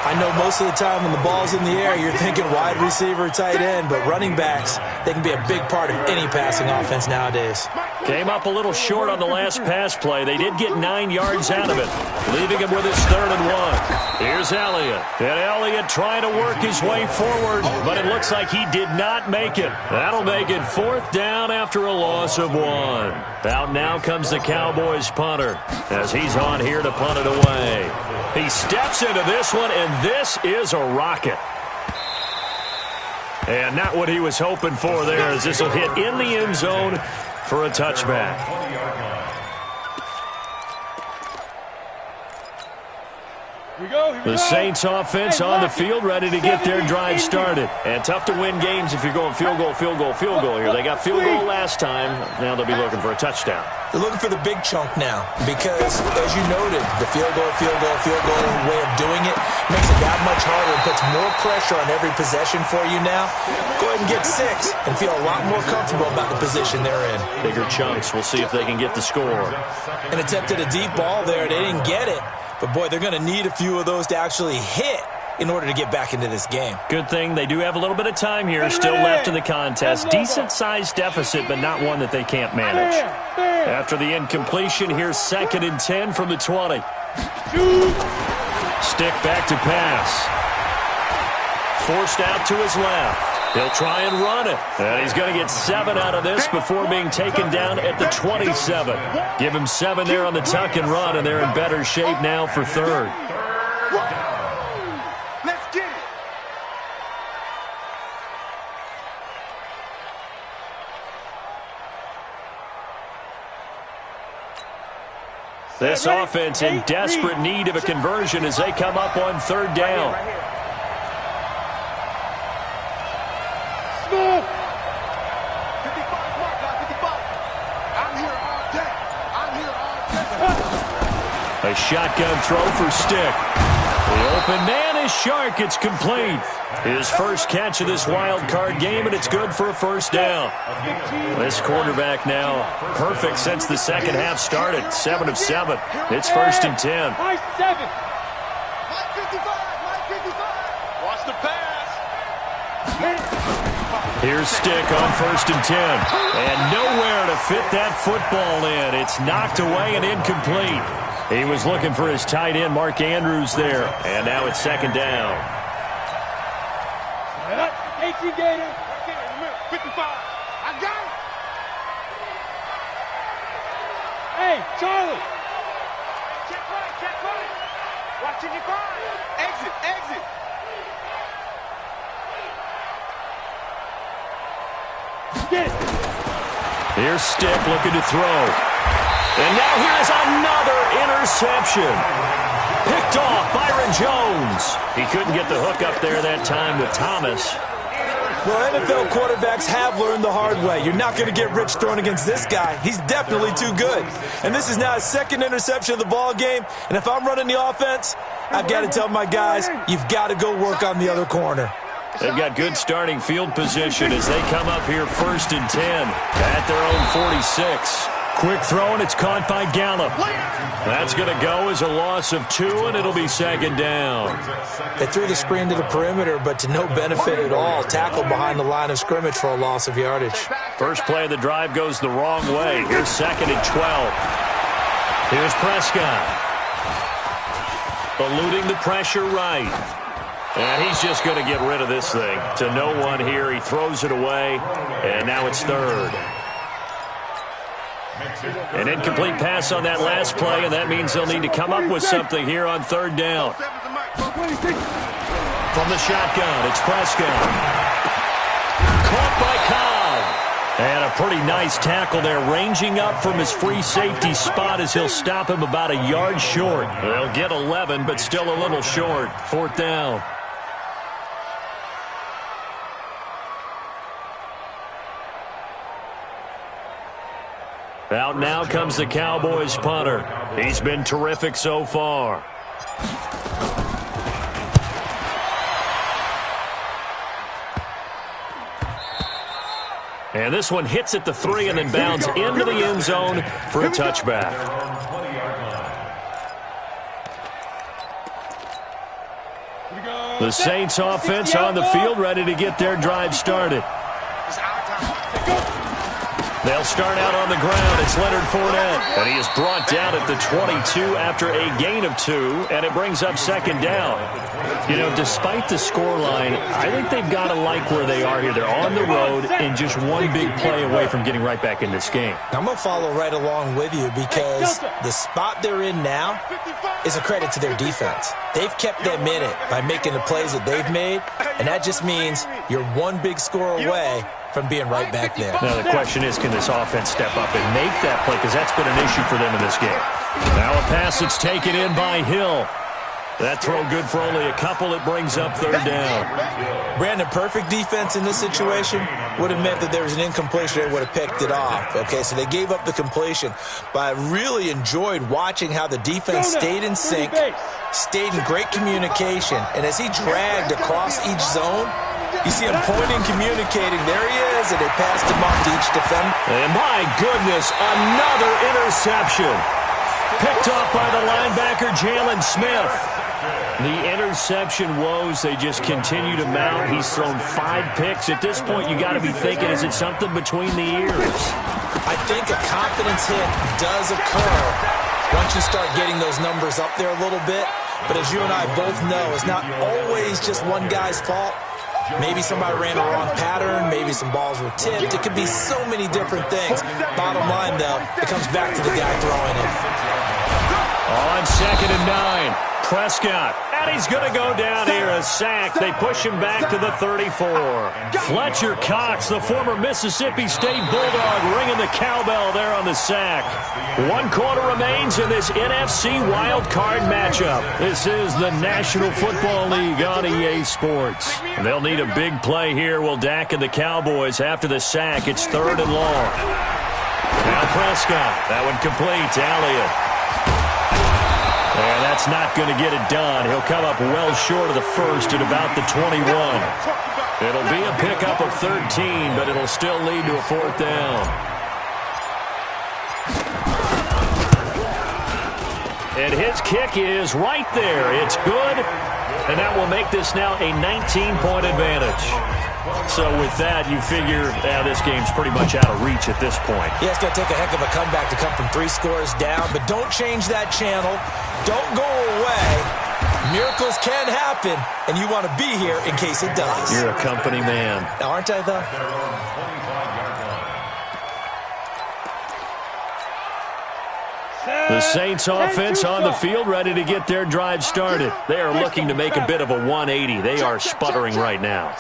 I know most of the time when the ball's in the air, you're thinking wide receiver, tight end, but running backs, they can be a big part of any passing offense nowadays. Came up a little short on the last pass play. They did get 9 yards out of it, leaving him with his 3rd and 1. Here's Elliott. And Elliott trying to work his way forward, but it looks like he did not make it. That'll make it 4th down after a loss of 1. Out now comes the Cowboys punter as he's on here to punt it away. He steps into this one, and this is a rocket. And not what he was hoping for there, as this will hit in the end zone for a touchback. The Saints offense on the field, ready to get their drive started. And tough to win games if you're going field goal here. They got field goal last time. Now they'll be looking for a touchdown. They're looking for the big chunk now because, as you noted, the field goal way of doing it makes it that much harder and puts more pressure on every possession for you now. Go ahead and get 6 and feel a lot more comfortable about the position they're in. Bigger chunks. We'll see if they can get the score. An attempt at a deep ball there. They didn't get it. But, boy, they're going to need a few of those to actually hit in order to get back into this game. Good thing they do have a little bit of time here still left in the contest. Decent-sized deficit, but not one that they can't manage. After the incompletion, here's 2nd and 10 from the 20. Stick back to pass. Forced out to his left. He'll try and run it. And he's going to get 7 out of this before being taken down at the 27. Give him 7 there on the tuck and run, and they're in better shape now for 3rd. Let's get it. This offense in desperate need of a conversion as they come up on third down. Smooth. 55, mark, 55. I'm here all day. I'm here all day. A shotgun throw for Stick. The open man is Shark. It's complete. His first catch of this wild card game, and it's good for a first down. This quarterback now perfect since the second half started. 7 of 7. It's 1st and 10. High 7. Mike 55, Mike 55. Watch the pass. Here's Stick on 1st and 10. And nowhere to fit that football in. It's knocked away and incomplete. He was looking for his tight end, Mark Andrews, there. And now it's 2nd down. 18 Gator. 55. I got it. Hey, Charlie. Check right. Watching your guard. Exit. Get it. Here's Stick looking to throw. And now here's another interception. Picked off Byron Jones. He couldn't get the hook up there that time with Thomas. Well, NFL quarterbacks have learned the hard way. You're not going to get rich throwing against this guy. He's definitely too good. And this is now his 2nd interception of the ball game. And if I'm running the offense, I've got to tell my guys, you've got to go work on the other corner. They've got good starting field position as they come up here 1st and 10 at their own 46. Quick throw, and it's caught by Gallup. That's going to go as a loss of 2, and it'll be 2nd down. They threw the screen to the perimeter, but to no benefit at all. Tackled behind the line of scrimmage for a loss of yardage. First play of the drive goes the wrong way. Here's 2nd and 12. Here's Prescott. Eluding the pressure right. And he's just going to get rid of this thing. To no one here. He throws it away, and now it's 3rd. An incomplete pass on that last play, and that means they'll need to come up with something here on 3rd down. From the shotgun, it's Prescott. Caught by Cobb. And a pretty nice tackle there, ranging up from his free safety spot as he'll stop him about a yard short. They'll get 11, but still a little short. 4th down. Out now comes the Cowboys punter. He's been terrific so far. And this one hits at the 3 and then bounds into the end zone for a touchback. The Saints offense on the field, ready to get their drive started. They'll start out on the ground. It's Leonard Fournette. And he is brought down at the 22 after a gain of 2, and it brings up 2nd down. You know, despite the scoreline, I think they've got to like where they are here. They're on the road and just one big play away from getting right back in this game. I'm going to follow right along with you because the spot they're in now is a credit to their defense. They've kept them in it by making the plays that they've made, and that just means you're one big score away from being right back there. Now the question is, can this offense step up and make that play? Because that's been an issue for them in this game. Now a pass that's taken in by Hill. That throw good for only a couple. It brings up 3rd down. Brandon, perfect defense in this situation would have meant that there was an incompletion. They would have picked it off. Okay, so they gave up the completion. But I really enjoyed watching how the defense stayed in sync, stayed in great communication. And as he dragged across each zone, you see him pointing, communicating. There he is, and they passed him off to each defender. And my goodness, another interception. Picked off by the linebacker, Jalen Smith. The interception woes, they just continue to mount. He's thrown 5 picks. At this point, you got to be thinking, is it something between the ears? I think a confidence hit does occur once you start getting those numbers up there a little bit. But as you and I both know, it's not always just one guy's fault. Maybe somebody ran a wrong pattern. Maybe some balls were tipped. It could be so many different things. Bottom line, though, it comes back to the guy throwing it. On 2nd and 9, Prescott. And he's going to go down here a sack. They push him back to the 34. Fletcher Cox, the former Mississippi State Bulldog, ringing the cowbell there on the sack. 1 quarter remains in this NFC Wild Card matchup. This is the National Football League on EA Sports. They'll need a big play here. Will Dak and the Cowboys after the sack. It's 3rd and long. Now Prescott. That one complete to Elliott. And that's not going to get it done. He'll come up well short of the first at about the 21. It'll be a pickup of 13, but it'll still lead to a 4th down. And his kick is right there. It's good, and that will make this now a 19-point advantage. So with that, you figure this game's pretty much out of reach at this point. Yeah, it's going to take a heck of a comeback to come from 3 scores down, but don't change that channel. Don't go away. Miracles can happen, and you want to be here in case it does. You're a company man. Aren't I, though? The Saints offense on the field, ready to get their drive started. They are looking to make a bit of a 180. They are sputtering right now.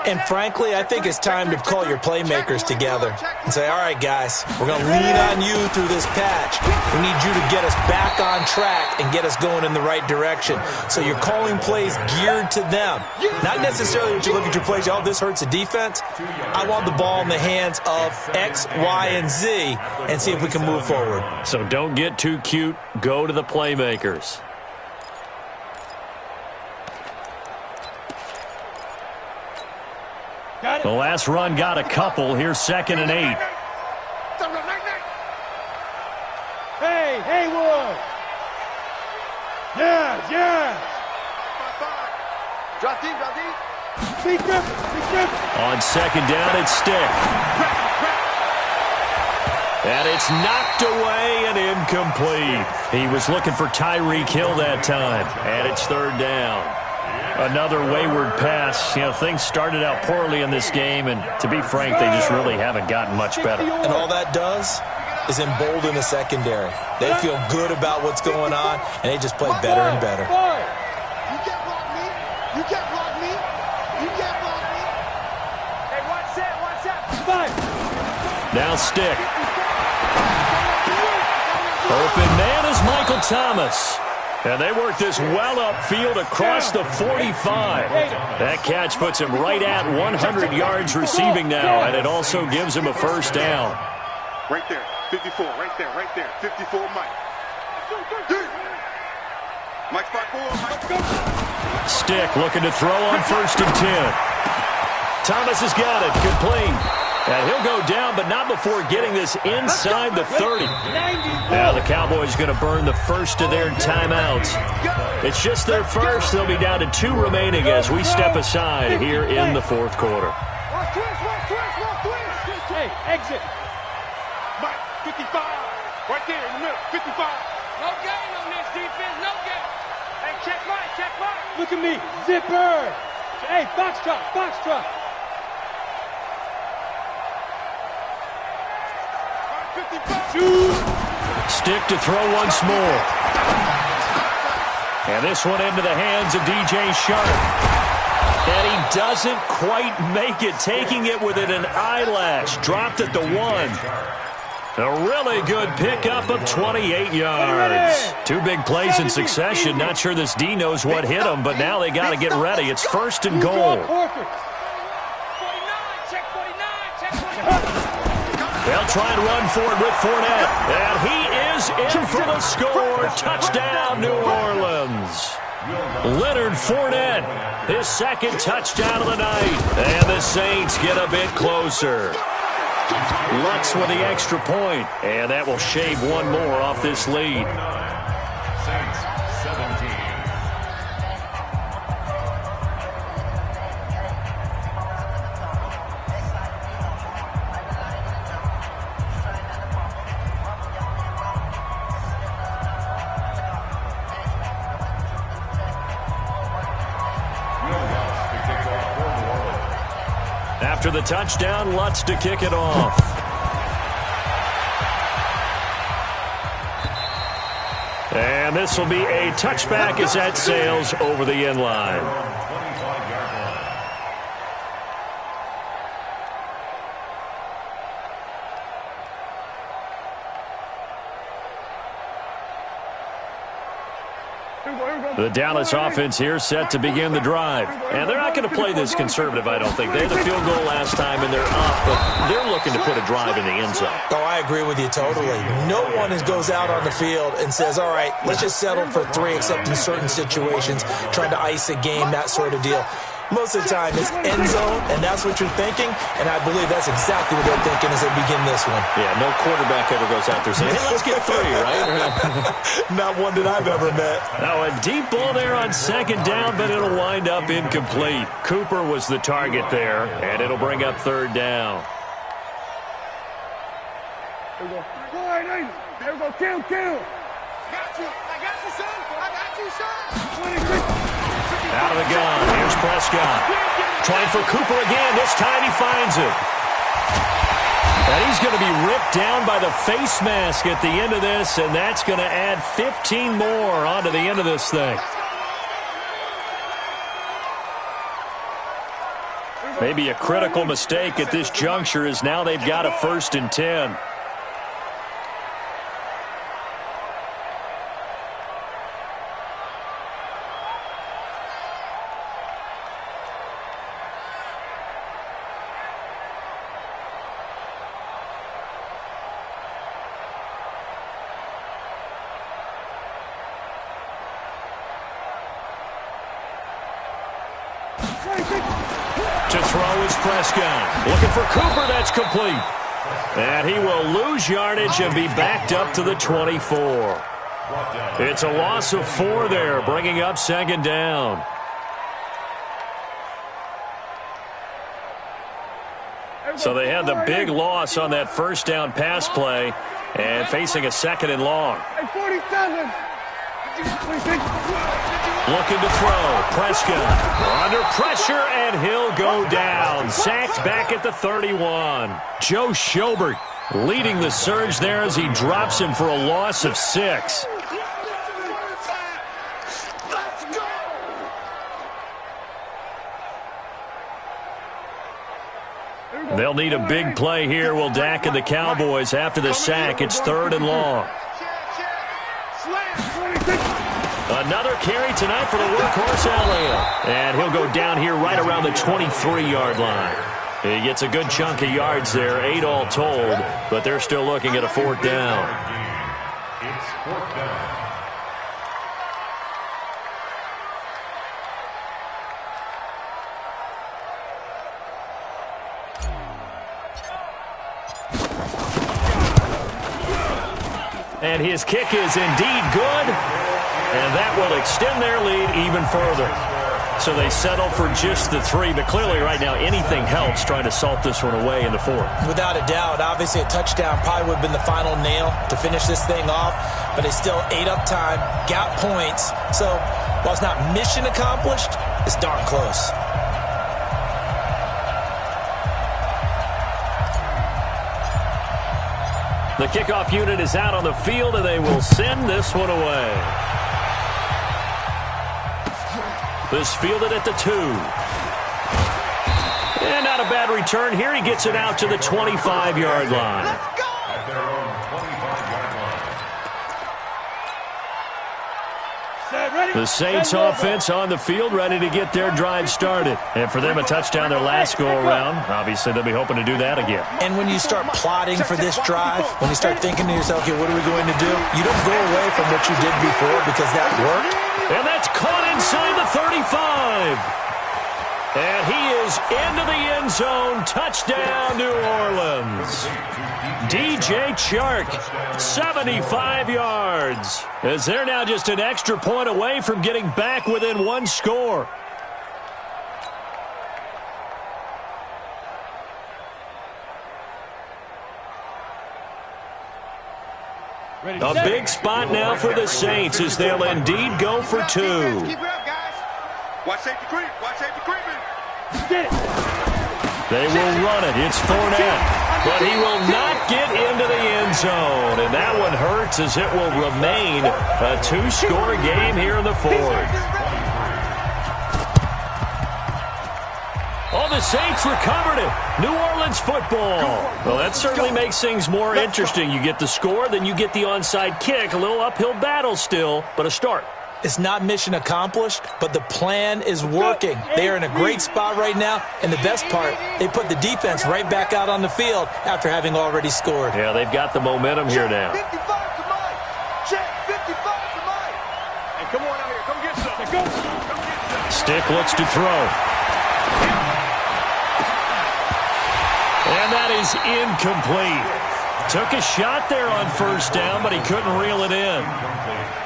And frankly, I think it's time to call your playmakers together and say, all right, guys, we're going to lean on you through this patch. We need you to get us back on track and get us going in the right direction. So you're calling plays geared to them. Not necessarily that you look at your plays, oh, this hurts the defense. I want the ball in the hands of X, Y, and Z and see if we can move forward. So don't get too cute. Go to the playmakers. The last run got a couple. Here's 2nd and 8. Hey, Haywood. Yes. Drop deep. Big grip. On 2nd down, it's Stick. And it's knocked away and incomplete. He was looking for Tyreek Hill that time. And it's 3rd down. Another wayward pass. Things started out poorly in this game, and to be frank, they just really haven't gotten much better. And all that does is embolden the secondary. They feel good about what's going on, and they just play better and better. You can't block me. You can't block me. You can't block me. Hey, watch that. Now Stick. Open man is Michael Thomas. And they work this well upfield across the 45. That catch puts him right at 100 yards receiving now, and it also gives him a 1st down. Right there, 54, right there, 54, Mike. Mike, spot 4, Mike. Stick looking to throw on 1st and 10. Thomas has got it, complete. And he'll go down, but not before getting this inside the 30. Now the Cowboys going to burn the first of their timeouts. It's just their first. They'll be down to 2 remaining as we step aside here in the 4th quarter. Hey, exit. Mike, 55. Right there in the middle, 55. No gain on this defense, no gain. Hey, check Mike. Look at me, zipper. Hey, box truck. Stick to throw once more. And this one into the hands of DJ Sharp. And he doesn't quite make it, taking it within an eyelash. Dropped at the 1. A really good pickup of 28 yards. 2 big plays in succession. Not sure this D knows what hit him, but now they got to get ready. It's 1st and goal. They'll try and run for it with Fournette. And he is in for the score. Touchdown, New Orleans. Leonard Fournette, his 2nd touchdown of the night. And the Saints get a bit closer. Lutz with the extra point. And that will shave 1 more off this lead. Saints 17. After the touchdown, Lutz to kick it off. And this will be a touchback as that sails over the end line. The Dallas offense here set to begin the drive. And they're not going to play this conservative, I don't think. They had the field goal last time, and they're up, but they're looking to put a drive in the end zone. Oh, I agree with you totally. No one goes out on the field and says, all right, let's just settle for 3, except in certain situations, trying to ice a game, that sort of deal. Most of the time, it's end zone, and that's what you're thinking, and I believe that's exactly what they're thinking as they begin this one. Yeah, no quarterback ever goes out there saying, hey, let's get 3, right? Not one that I've ever met. Now, a deep ball there on second down, but it'll wind up incomplete. Cooper was the target there, and it'll bring up third down. There we go. There we go. Kill. I got you, son. Out of the gun. Here's Prescott. Trying for Cooper again. This time he finds it. And he's going to be ripped down by the face mask at the end of this, and that's going to add 15 more onto the end of this thing. Maybe a critical mistake at this juncture is now they've got a 1st and 10. To throw is Prescott. Looking for Cooper. That's complete. And he will lose yardage and be backed up to the 24. It's a loss of 4 there, bringing up second down. So they had the big loss on that first down pass play and facing a 2nd and long. 47. Looking to throw. Prescott under pressure, and he'll go down. Sacked back at the 31. Joe Schobert leading the surge there as he drops him for a loss of 6. They'll need a big play here, will Dak and the Cowboys. After the sack, it's 3rd and long. Another carry tonight for the workhorse Elliott. And he'll go down here right around the 23-yard line. He gets a good chunk of yards there, 8 all told, but they're still looking at a 4th down. It's 4th down. And his kick is indeed good, and that will extend their lead even further. So they settle for just the 3, but clearly right now anything helps trying to salt this one away in the 4th. Without a doubt, obviously a touchdown probably would have been the final nail to finish this thing off, but they still ate up time, got points. So while it's not mission accomplished, it's darn close. The kickoff unit is out on the field, and they will send this one away. This fielded at the 2. And not a bad return here. He gets it out to the 25-yard line. At their own 25-yard line. The Saints offense on the field, ready to get their drive started. And for them, a touchdown their last go-around. Obviously, they'll be hoping to do that again. And when you start plotting for this drive, when you start thinking to yourself, okay, what are we going to do? You don't go away from what you did before because that worked. And that's caught inside the 35. And he is into the end zone. Touchdown, New Orleans. DJ Chark, 75 yards. As they're now just an extra point away from getting back within 1 score. A big spot now for the Saints as they'll indeed go for 2. Keep it up, guys. Watch safety creep. Watch safety creeping. They will run it. It's Fournette. But he will not get into the end zone. And that one hurts as it will remain a 2-score game here in the 4th. Oh, the Saints recovered it. New Orleans football. Well, that certainly makes things more interesting. You get the score, then you get the onside kick. A little uphill battle still, but a start. It's not mission accomplished, but the plan is working. They are in a great spot right now, and the best part, they put the defense right back out on the field after having already scored. Yeah, they've got the momentum here now. 55 to Mike. Check 55 to Mike. Hey, come on out here. Come get some. Go. Stick looks to throw. And that is incomplete. Took a shot there on first down, but he couldn't reel it in.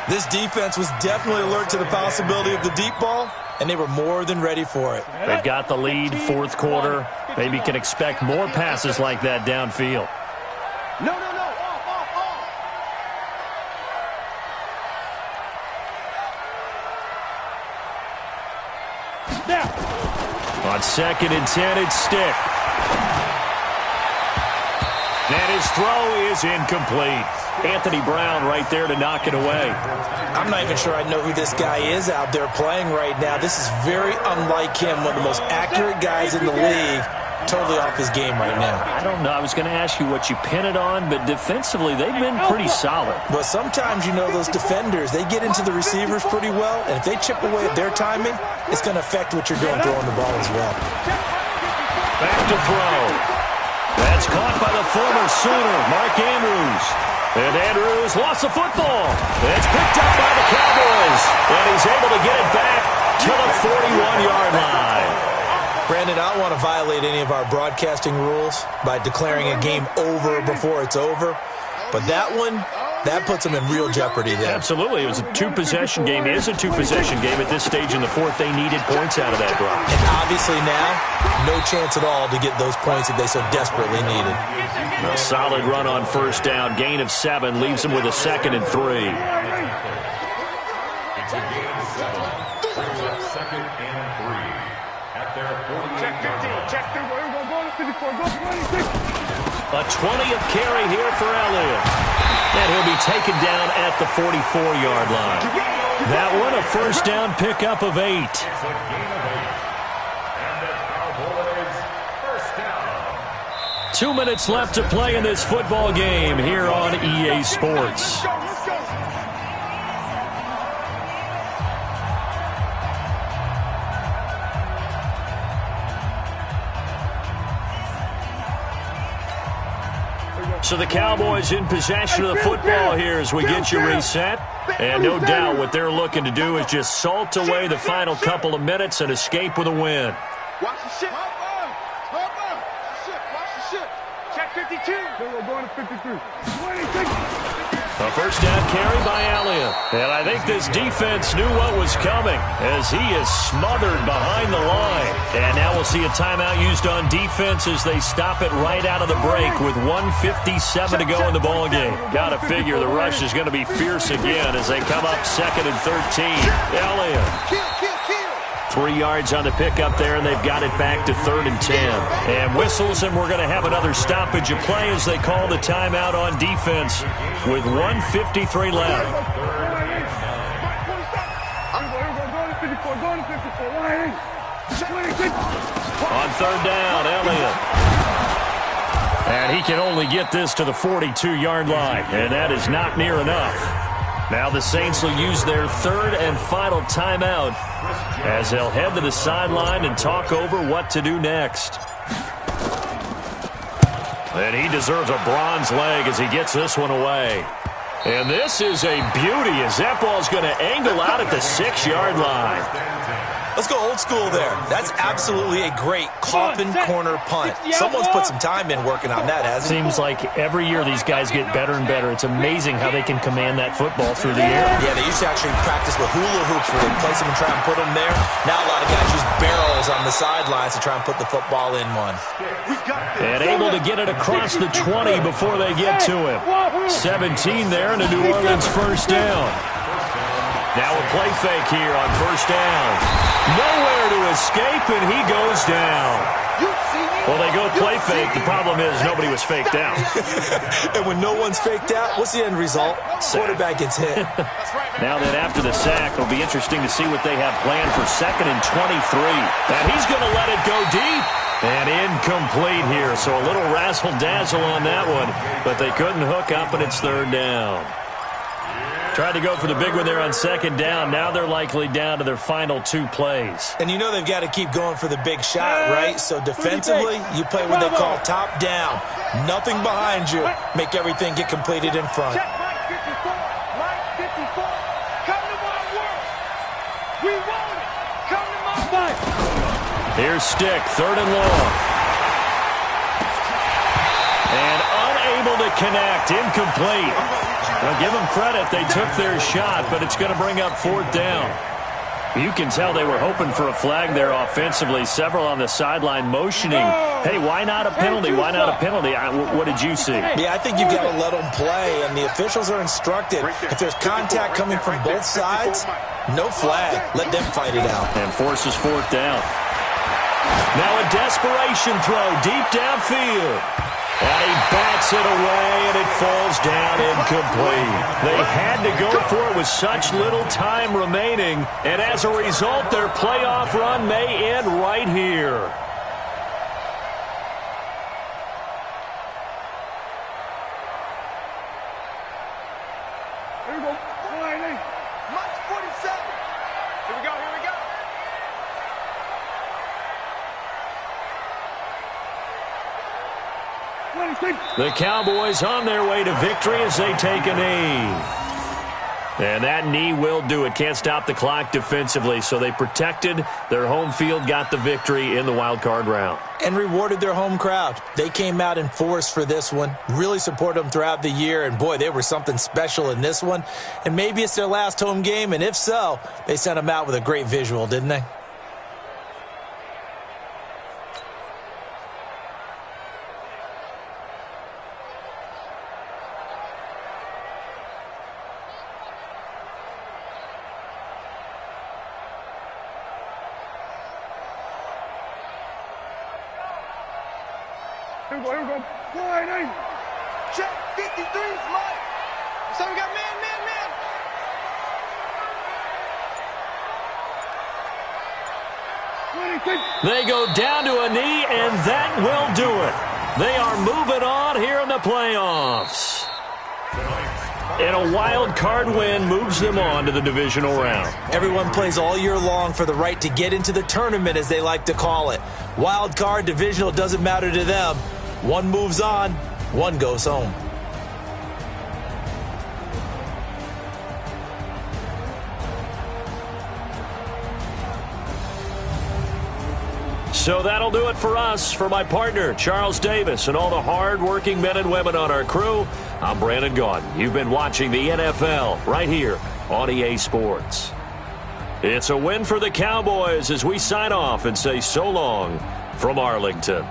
This defense was definitely alert to the possibility of the deep ball, and they were more than ready for it. They've got the lead, fourth quarter. Maybe can expect more passes like that downfield. No. Off. Now. On 2nd and 10, it's Stick. And his throw is incomplete. Anthony Brown right there to knock it away. I'm not even sure I know who this guy is out there playing right now. This is very unlike him, one of the most accurate guys in the league. Totally off his game right now. I don't know. I was going to ask you what you pin it on, but defensively, they've been pretty solid. But sometimes, you know, those defenders, they get into the receivers pretty well, and if they chip away at their timing, it's going to affect what you're doing throwing the ball as well. Back to throw. That's caught by the former Sooner, Mark Andrews. And Andrews lost the football. It's picked up by the Cowboys. And he's able to get it back to the 41-yard line. Brandon, I don't want to violate any of our broadcasting rules by declaring a game over before it's over. But that one, that puts them in real jeopardy there. Absolutely. It was a two-possession game. It is a two-possession game at this stage in the fourth. They needed points out of that drive. And obviously now, no chance at all to get those points that they so desperately needed. A solid run on first down. Gain of 7 leaves them with a 2nd and 3. It's a gain of 7. Brings up 2nd and 3. At their 48. Check 15. Check 3. We're going to go to 54. Go 26. A 20th carry here for Elliott. And he'll be taken down at the 44-yard line. That one, a first down pickup of 8. It's a gain of 8. And the Cowboys first down. 2 minutes left to play in this football game here on EA Sports. So the Cowboys in possession of the football here as we get you reset. And no doubt what they're looking to do is just salt away the final couple of minutes and escape with a win. Watch the ship. Watch the ship. Check 52. We're going to 53. 26. A first down carry by Elliott. And I think this defense knew what was coming as he is smothered behind the line. And now we'll see a timeout used on defense as they stop it right out of the break with 1:57 to go in the ballgame. Got to figure the rush is going to be fierce again as they come up 2nd and 13. Elliott. 3 yards on the pickup there, and they've got it back to 3rd and 10. And whistles, and we're going to have another stoppage of play as they call the timeout on defense with 1:53 left. On 3rd down, Elliott. And he can only get this to the 42-yard line, and that is not near enough. Now the Saints will use their 3rd and final timeout as they'll head to the sideline and talk over what to do next. And he deserves a bronze leg as he gets this one away. And this is a beauty as that ball's going to angle out at the 6-yard line. Let's go old school there. That's absolutely a great coffin corner punt. Someone's put some time in working on that, hasn't it? Seems like every year these guys get better and better. It's amazing how they can command that football through the air. Yeah, they used to actually practice with hula hoops where they place them and try and put them there. Now a lot of guys use barrels on the sidelines to try and put the football in one. And able to get it across the 20 before they get to him. 17 there and a New Orleans first down. Now a play fake here on first down. Nowhere to escape, and he goes down. Well, they go play fake. The problem is nobody was faked out. And when no one's faked out, what's the end result? Quarterback gets hit. Now that after the sack, it'll be interesting to see what they have planned for 2nd and 23. And he's going to let it go deep. And incomplete here, so a little razzle-dazzle on that one. But they couldn't hook up, and it's 3rd down. Tried to go for the big one there on second down. Now they're likely down to their final 2 plays. And you know they've got to keep going for the big shot, right? So defensively, you play what they call top down. Nothing behind you. Make everything get completed in front. Check Mike 54. Mike 54. Come to my world. We want it. Come to my fight. Here's Stick, 3rd and long. And unable to connect, incomplete. Well, give them credit. They took their shot, but it's going to bring up 4th down. You can tell they were hoping for a flag there offensively. Several on the sideline motioning, hey, why not a penalty? Why not a penalty? What did you see? Yeah, I think you've got to let them play, and the officials are instructed. If there's contact coming from both sides, no flag. Let them fight it out. And forces 4th down. Now a desperation throw deep downfield. And he bats it away, and it falls down incomplete. They had to go for it with such little time remaining, and as a result, their playoff run may end right here. Here we go. Mike's 47. Here we go. Here we go. The Cowboys on their way to victory as they take a knee. And that knee will do it. Can't stop the clock defensively, so they protected their home field, got the victory in the wild card round. And rewarded their home crowd. They came out in force for this one, really supported them throughout the year, and boy, they were something special in this one. And maybe it's their last home game, and if so, they sent them out with a great visual, didn't they? Here we go. Wide in. Check 53's Mike. So we got man. They go down to a knee, and that will do it. They are moving on here in the playoffs. And a wild card win moves them on to the divisional round. Everyone plays all year long for the right to get into the tournament, as they like to call it. Wild card, divisional, doesn't matter to them. One moves on, one goes home. So that'll do it for us. For my partner, Charles Davis, and all the hard-working men and women on our crew, I'm Brandon Gaudin. You've been watching the NFL right here on EA Sports. It's a win for the Cowboys as we sign off and say so long from Arlington.